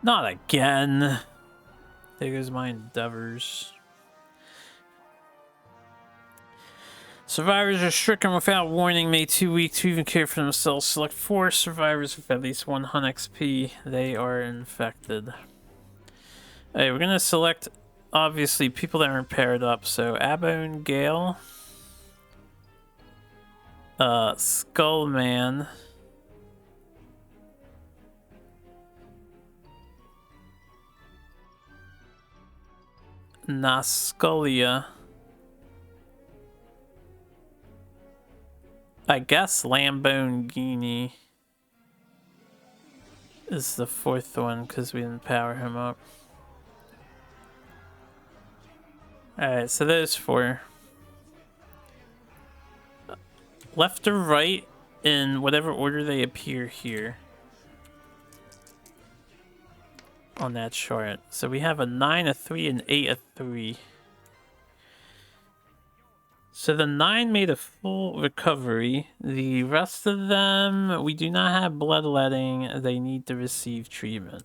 Not again. There goes my endeavors. Survivors are stricken without warning, made too weak to even care for themselves. Select 4 survivors with at least 1 hunt XP. They are infected. Alright, we're gonna select, obviously, people that aren't paired up. So, Abone Gale. Skullman. Nasculia. I guess Lambone Guinea is the 4th one because we didn't power him up. Alright, so those 4. left or right in whatever order they appear here on that chart. So we have a 9, a 3, and 8, a 3. So the 9 made a full recovery. The rest of them, we do not have bloodletting. They need to receive treatment.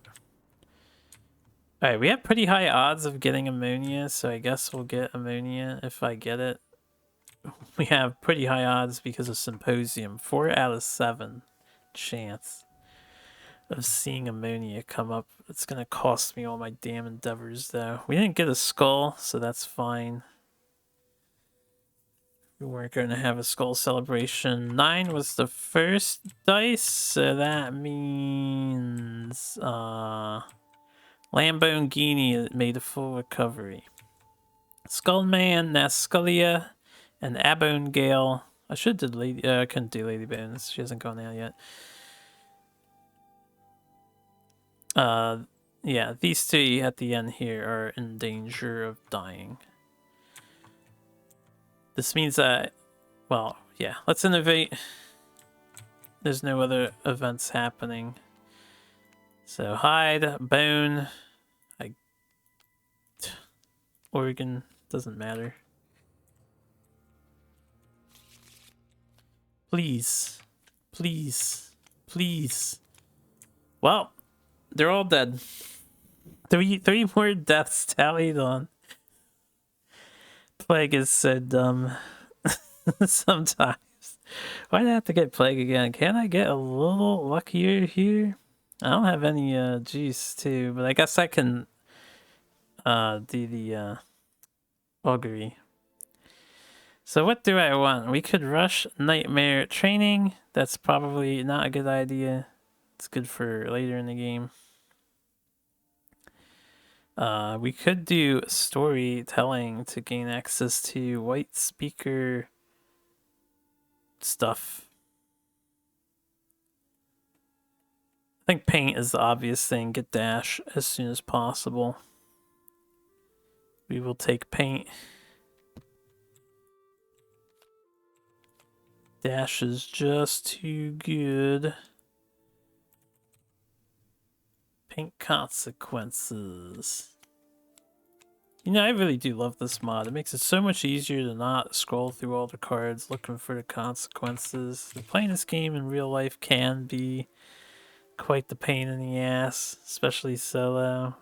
Alright, we have pretty high odds of getting ammonia, so I guess we'll get ammonia if I get it. We have pretty high odds because of Symposium. 4 out of 7 chance of seeing ammonia come up. It's gonna cost me all my damn endeavors, though. We didn't get a skull, so that's fine. We weren't going to have a skull celebration. 9 was the first dice, so that means Lamborghini made a full recovery. Skullman, Nasculia, and Abone Gale. I should did Lady. I couldn't do Lady Bones. She hasn't gone out yet. Yeah, these 3 at the end here are in danger of dying. This means that, well, yeah, let's innovate. There's no other events happening. So hide, bone, Oregon, doesn't matter. Please, please, please. Well, they're all dead. Three more deaths tallied on. Plague is so dumb. Sometimes. Why'd I have to get plague again? Can I get a little luckier here? I don't have any juice too, but I guess I can do the augury. So what do I want? We could rush nightmare training. That's probably not a good idea. It's good for later in the game. We could do storytelling to gain access to white speaker stuff. I think paint is the obvious thing. Get dash as soon as possible. We will take paint. Dash is just too good. Paint consequences. You know, I really do love this mod. It makes it so much easier to not scroll through all the cards looking for the consequences. Playing this game in real life can be quite the pain in the ass, especially solo.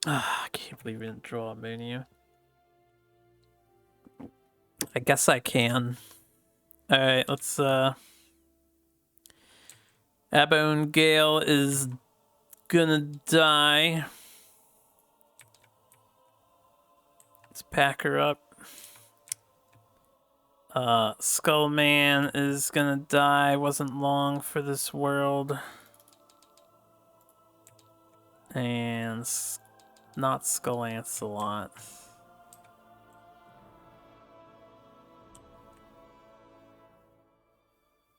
I can't believe we didn't draw ammonia. I guess I can. Alright, let's Abone Gale is gonna die. Let's pack her up. Skullman is gonna die. Wasn't long for this world. And not Skull Lancelot.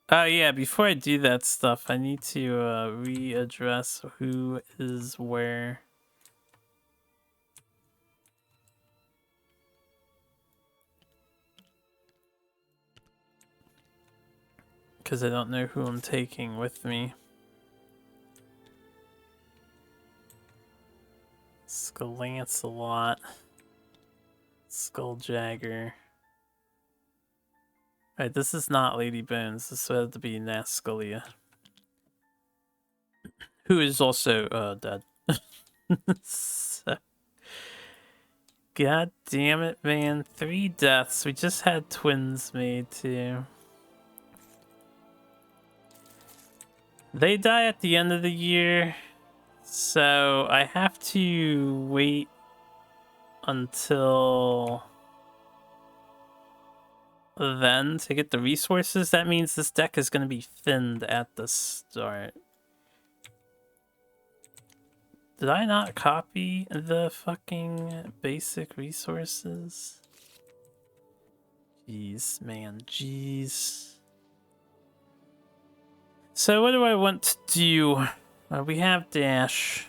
Oh yeah, before I do that stuff, I need to readdress who is where. Because I don't know who I'm taking with me. Skull Lancelot. Skulljagger. Alright, this is not Lady Bones. This had to be Nasculia. Who is also dead. So, God damn it, man. 3 deaths. We just had twins made too. They die at the end of the year. So I have to wait until then to get the resources. That means this deck is going to be thinned at the start. Did I not copy the fucking basic resources? Jeez, man, jeez. So what do I want to do? We have dash.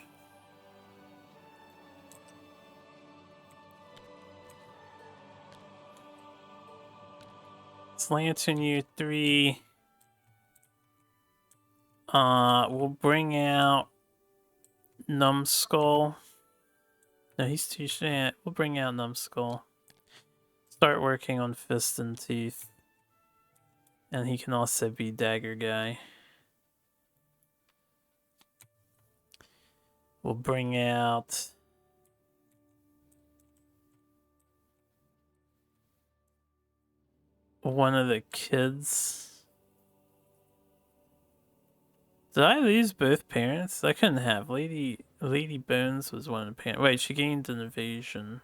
That's Lantern Year 3. We'll bring out Numbskull. No, he's too shit. We'll bring out Numbskull. Start working on Fist and Teeth. And he can also be Dagger Guy. We'll bring out one of the kids. Did I lose both parents? I couldn't have. Lady Bones was one of the parents. Wait, she gained an evasion.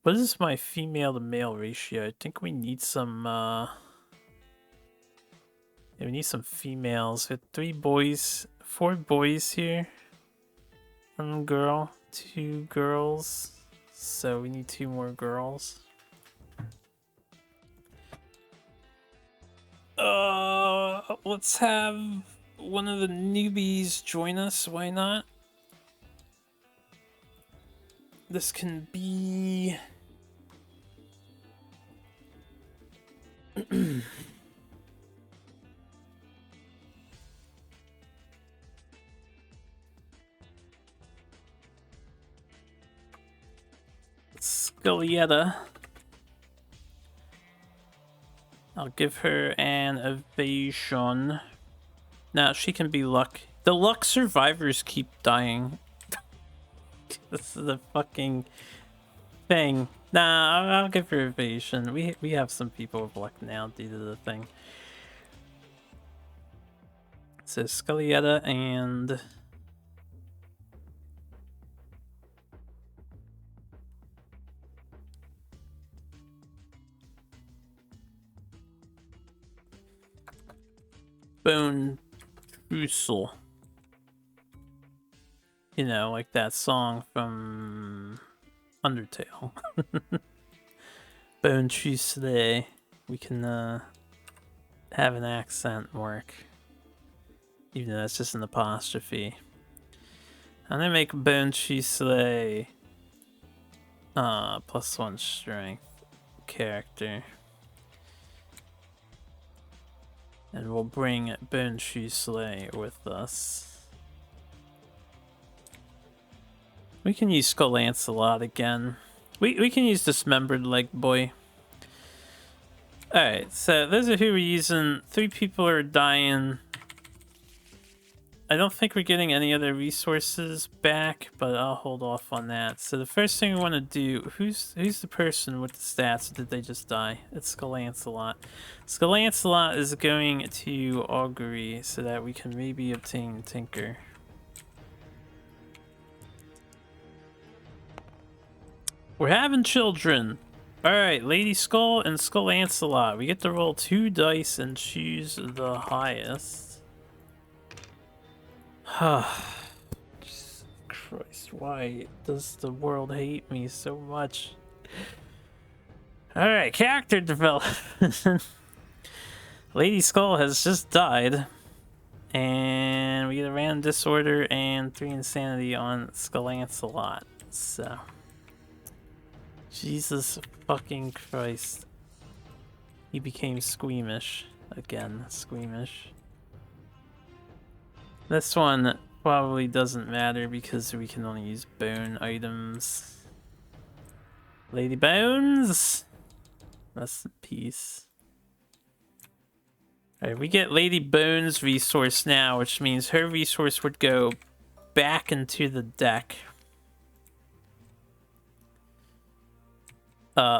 What is my female to male ratio? I think we need some, yeah, we need some females. We have 3 boys, 4 boys here. 1 girl, 2 girls. So we need 2 more girls. Let's have one of the newbies join us. Why not? This can be... Scolietta. I'll give her an evasion. Now she can be luck. The luck survivors keep dying. This is a fucking thing. Nah, I'll give her evasion. We have some people with luck now due to the thing. So Scolietta and Bone Trussel. You know, like that song from Undertale. Bone Trussel. We can have an accent work. Even though that's just an apostrophe. I'm gonna make Bone Trussel +1 strength character. And we'll bring Bone Trussel with us. We can use Skull Lancelot again. We can use Dismembered Leg Boy. Alright, so those are who we're using. 3 people are dying. I don't think we're getting any other resources back, but I'll hold off on that. So the first thing we want to do, who's the person with the stats? Did they just die? It's Skull Lancelot. Skull Lancelot is going to Augury so that we can maybe obtain Tinker. We're having children. Alright, Lady Skull and Skull Lancelot. We get to roll 2 dice and choose the highest. Jesus Christ, why does the world hate me so much? Alright, character development. Lady Skull has just died. And we get a random disorder and 3 insanity on Skull Lancelot. So... Jesus fucking Christ. He became squeamish. Again, squeamish. This one probably doesn't matter because we can only use bone items. Lady Bones! Rest in peace. Alright, we get Lady Bones resource now, which means her resource would go back into the deck.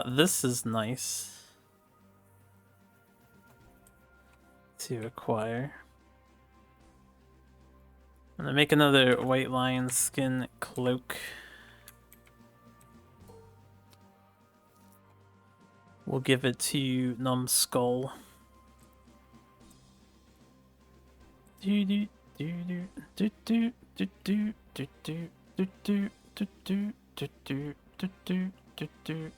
This is nice to acquire. I'm gonna make another white lion skin cloak. We'll give it to Numbskull. Do do do do do do do do do do do do do do do do do do.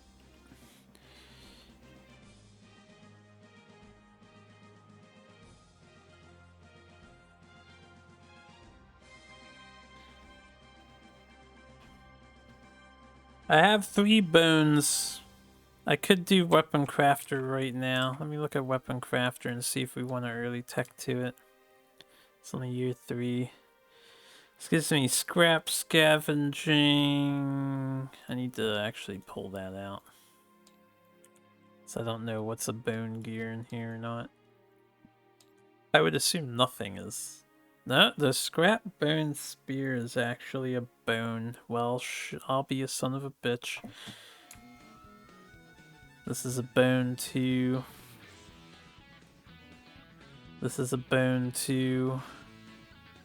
I have 3 bones I could do Weapon Crafter right now. Let me look at Weapon Crafter and see if we want to early tech to it. It's only year 3. This gives me scrap scavenging. I need to actually pull that out. So I don't know what's a bone gear in here or not. I would assume nothing is. No, the scrap bone spear is actually a bone. Well, I'll be a son of a bitch. This is a bone too. This is a bone too.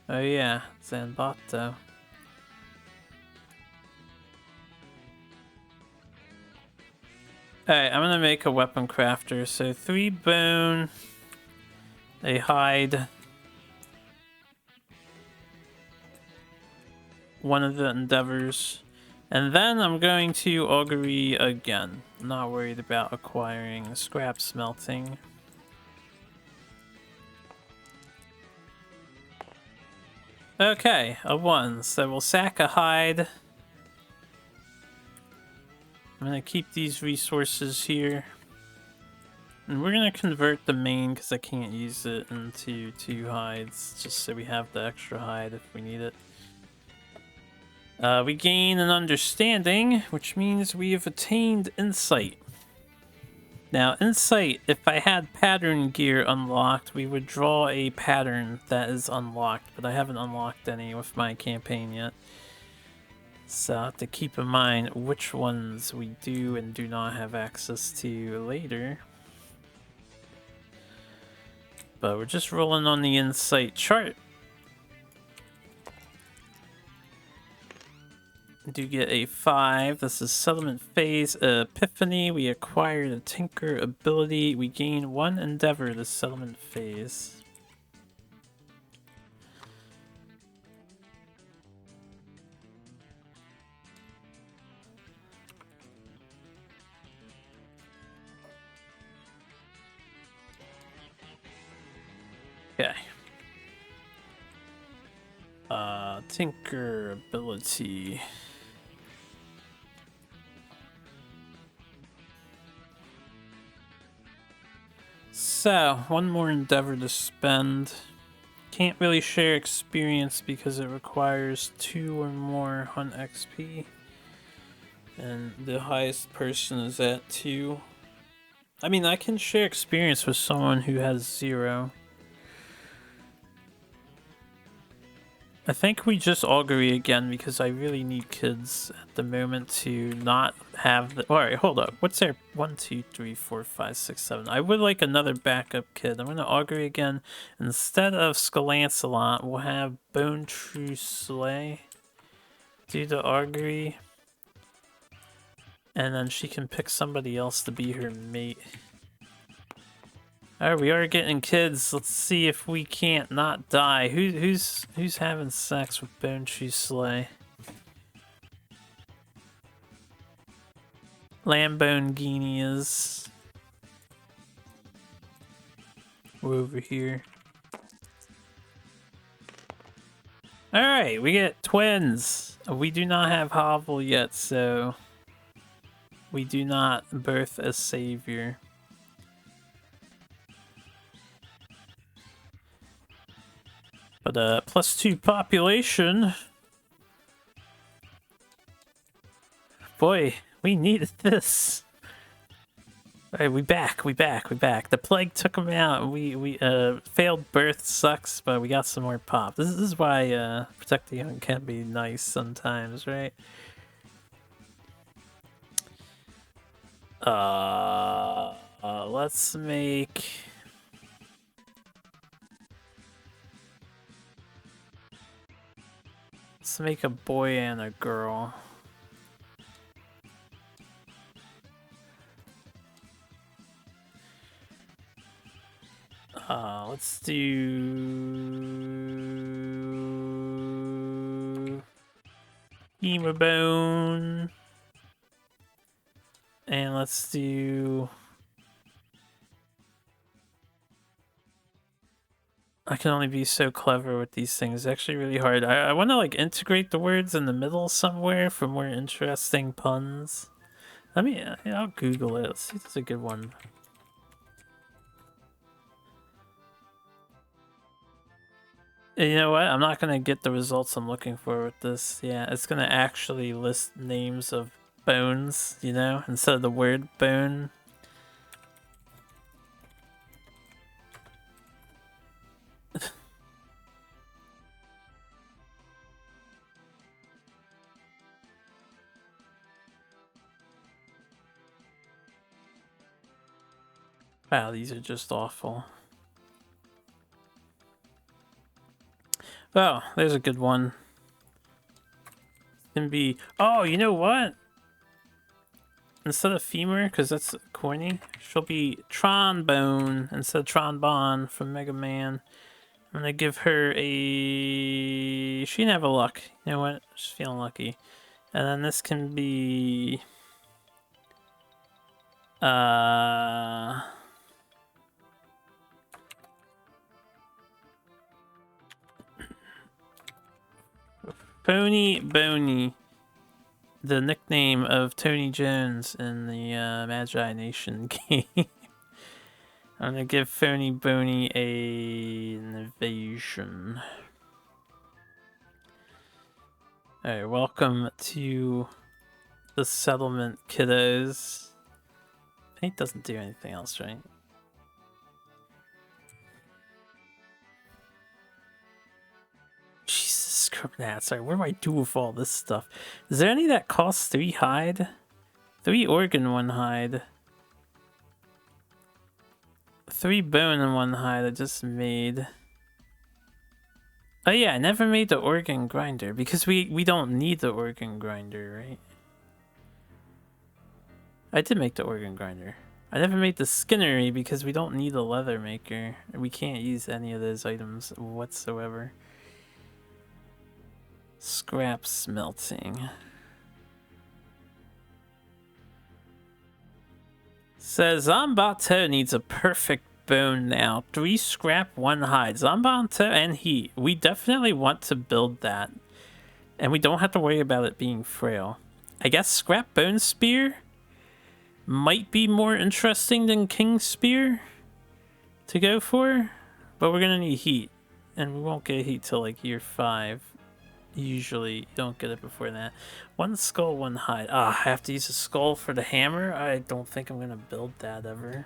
Oh yeah, Zanbato. Alright, I'm gonna make a weapon crafter. So 3 bone, a hide, 1 of the endeavors, and then I'm going to augury again. I'm not worried about acquiring scrap smelting. Okay, a 1. So we'll sack a hide. I'm gonna keep these resources here. And we're gonna convert the main because I can't use it into 2 hides, just so we have the extra hide if we need it. We gain an understanding, which means we have attained insight. Now, insight, if I had pattern gear unlocked, we would draw a pattern that is unlocked, but I haven't unlocked any with my campaign yet. So I have to keep in mind which ones we do and do not have access to later. But we're just rolling on the insight chart. Do get a 5. This is settlement phase epiphany. We acquired a tinker ability. We gain 1 endeavor this settlement phase. Okay. Tinker ability. So, 1 more endeavor to spend. Can't really share experience because it requires 2 or more hunt XP. And the highest person is at 2. I mean, I can share experience with someone who has 0. I think we just augury again because I really need kids at the moment to not have the... Alright, hold up. What's there? 1, 2, 3, 4, 5, 6, 7. I would like another backup kid. I'm going to augury again. Instead of Scalancelot, we'll have Bone True Slay do the augury. And then she can pick somebody else to be her mate. Alright, we are getting kids. Let's see if we can't not die. Who's having sex with Bone Tree Slay? Lambone Guinea is. We're over here. Alright, we get twins. We do not have Hovel yet, so we do not birth a savior. But +2 population. Boy, we needed this. Alright, we back. The plague took him out. We failed birth sucks, but we got some more pop. This is why Protect the Young can be nice sometimes, right? Let's make... Let's make a boy and a girl. Let's do... Hemabone. And let's do... I can only be so clever with these things. It's actually really hard. I want to like integrate the words in the middle somewhere for more interesting puns. Let me, I'll Google it. Let's see if it's a good one. You know what? I'm not gonna get the results I'm looking for with this. Yeah, it's gonna actually list names of bones, you know, instead of the word bone. Wow, these are just awful. Oh, there's a good one. Can be. Oh, you know what? Instead of femur, because that's corny, she'll be trombone instead of trombone from Mega Man. I'm gonna give her a. She didn't have a luck. You know what? She's feeling lucky. And then this can be. Pony Boney, the nickname of Tony Jones in the Magi Nation game. I'm gonna give Phony Boney an evasion. Alright, welcome to the settlement, kiddos. Paint doesn't do anything else, right? Jesus Christ, nah, sorry, what do I do with all this stuff? Is there any that costs 3 hide? 3 organ, 1 hide. 3 bone and 1 hide I just made. Oh yeah, I never made the organ grinder because we don't need the organ grinder, right? I did make the organ grinder. I never made the skinnery because we don't need a leather maker. We can't use any of those items whatsoever. Scrap smelting. Says Zambato needs a perfect bone now. 3 scrap, 1 hide. Zambato and heat. We definitely want to build that. And we don't have to worry about it being frail. I guess scrap bone spear might be more interesting than king spear to go for. But we're gonna need heat. And we won't get heat till like year 5. Usually you don't get it before that. 1 skull, 1 hide. Ah, I have to use a skull for the hammer? I don't think I'm gonna build that ever.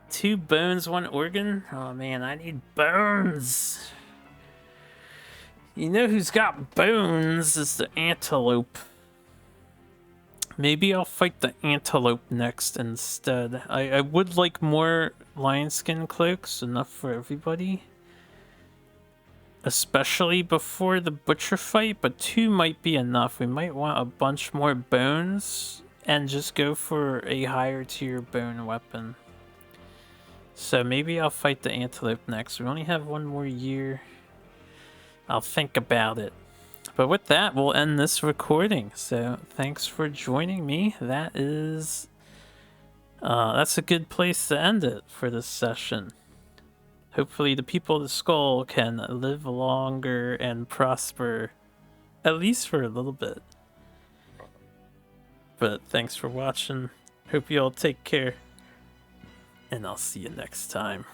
2 bones, 1 organ? Oh man, I need bones! You know who's got bones is the antelope. Maybe I'll fight the antelope next instead. I would like more lion skin cloaks, enough for everybody. Especially before the butcher fight, but 2 might be enough. We might want a bunch more bones and just go for a higher tier bone weapon. So maybe I'll fight the antelope next. We only have 1 more year. I'll think about it. But with that, we'll end this recording. So thanks for joining me. That is... that's a good place to end it for this session. Hopefully the people of the skull can live longer and prosper, at least for a little bit. But thanks for watching. Hope you all take care. And I'll see you next time.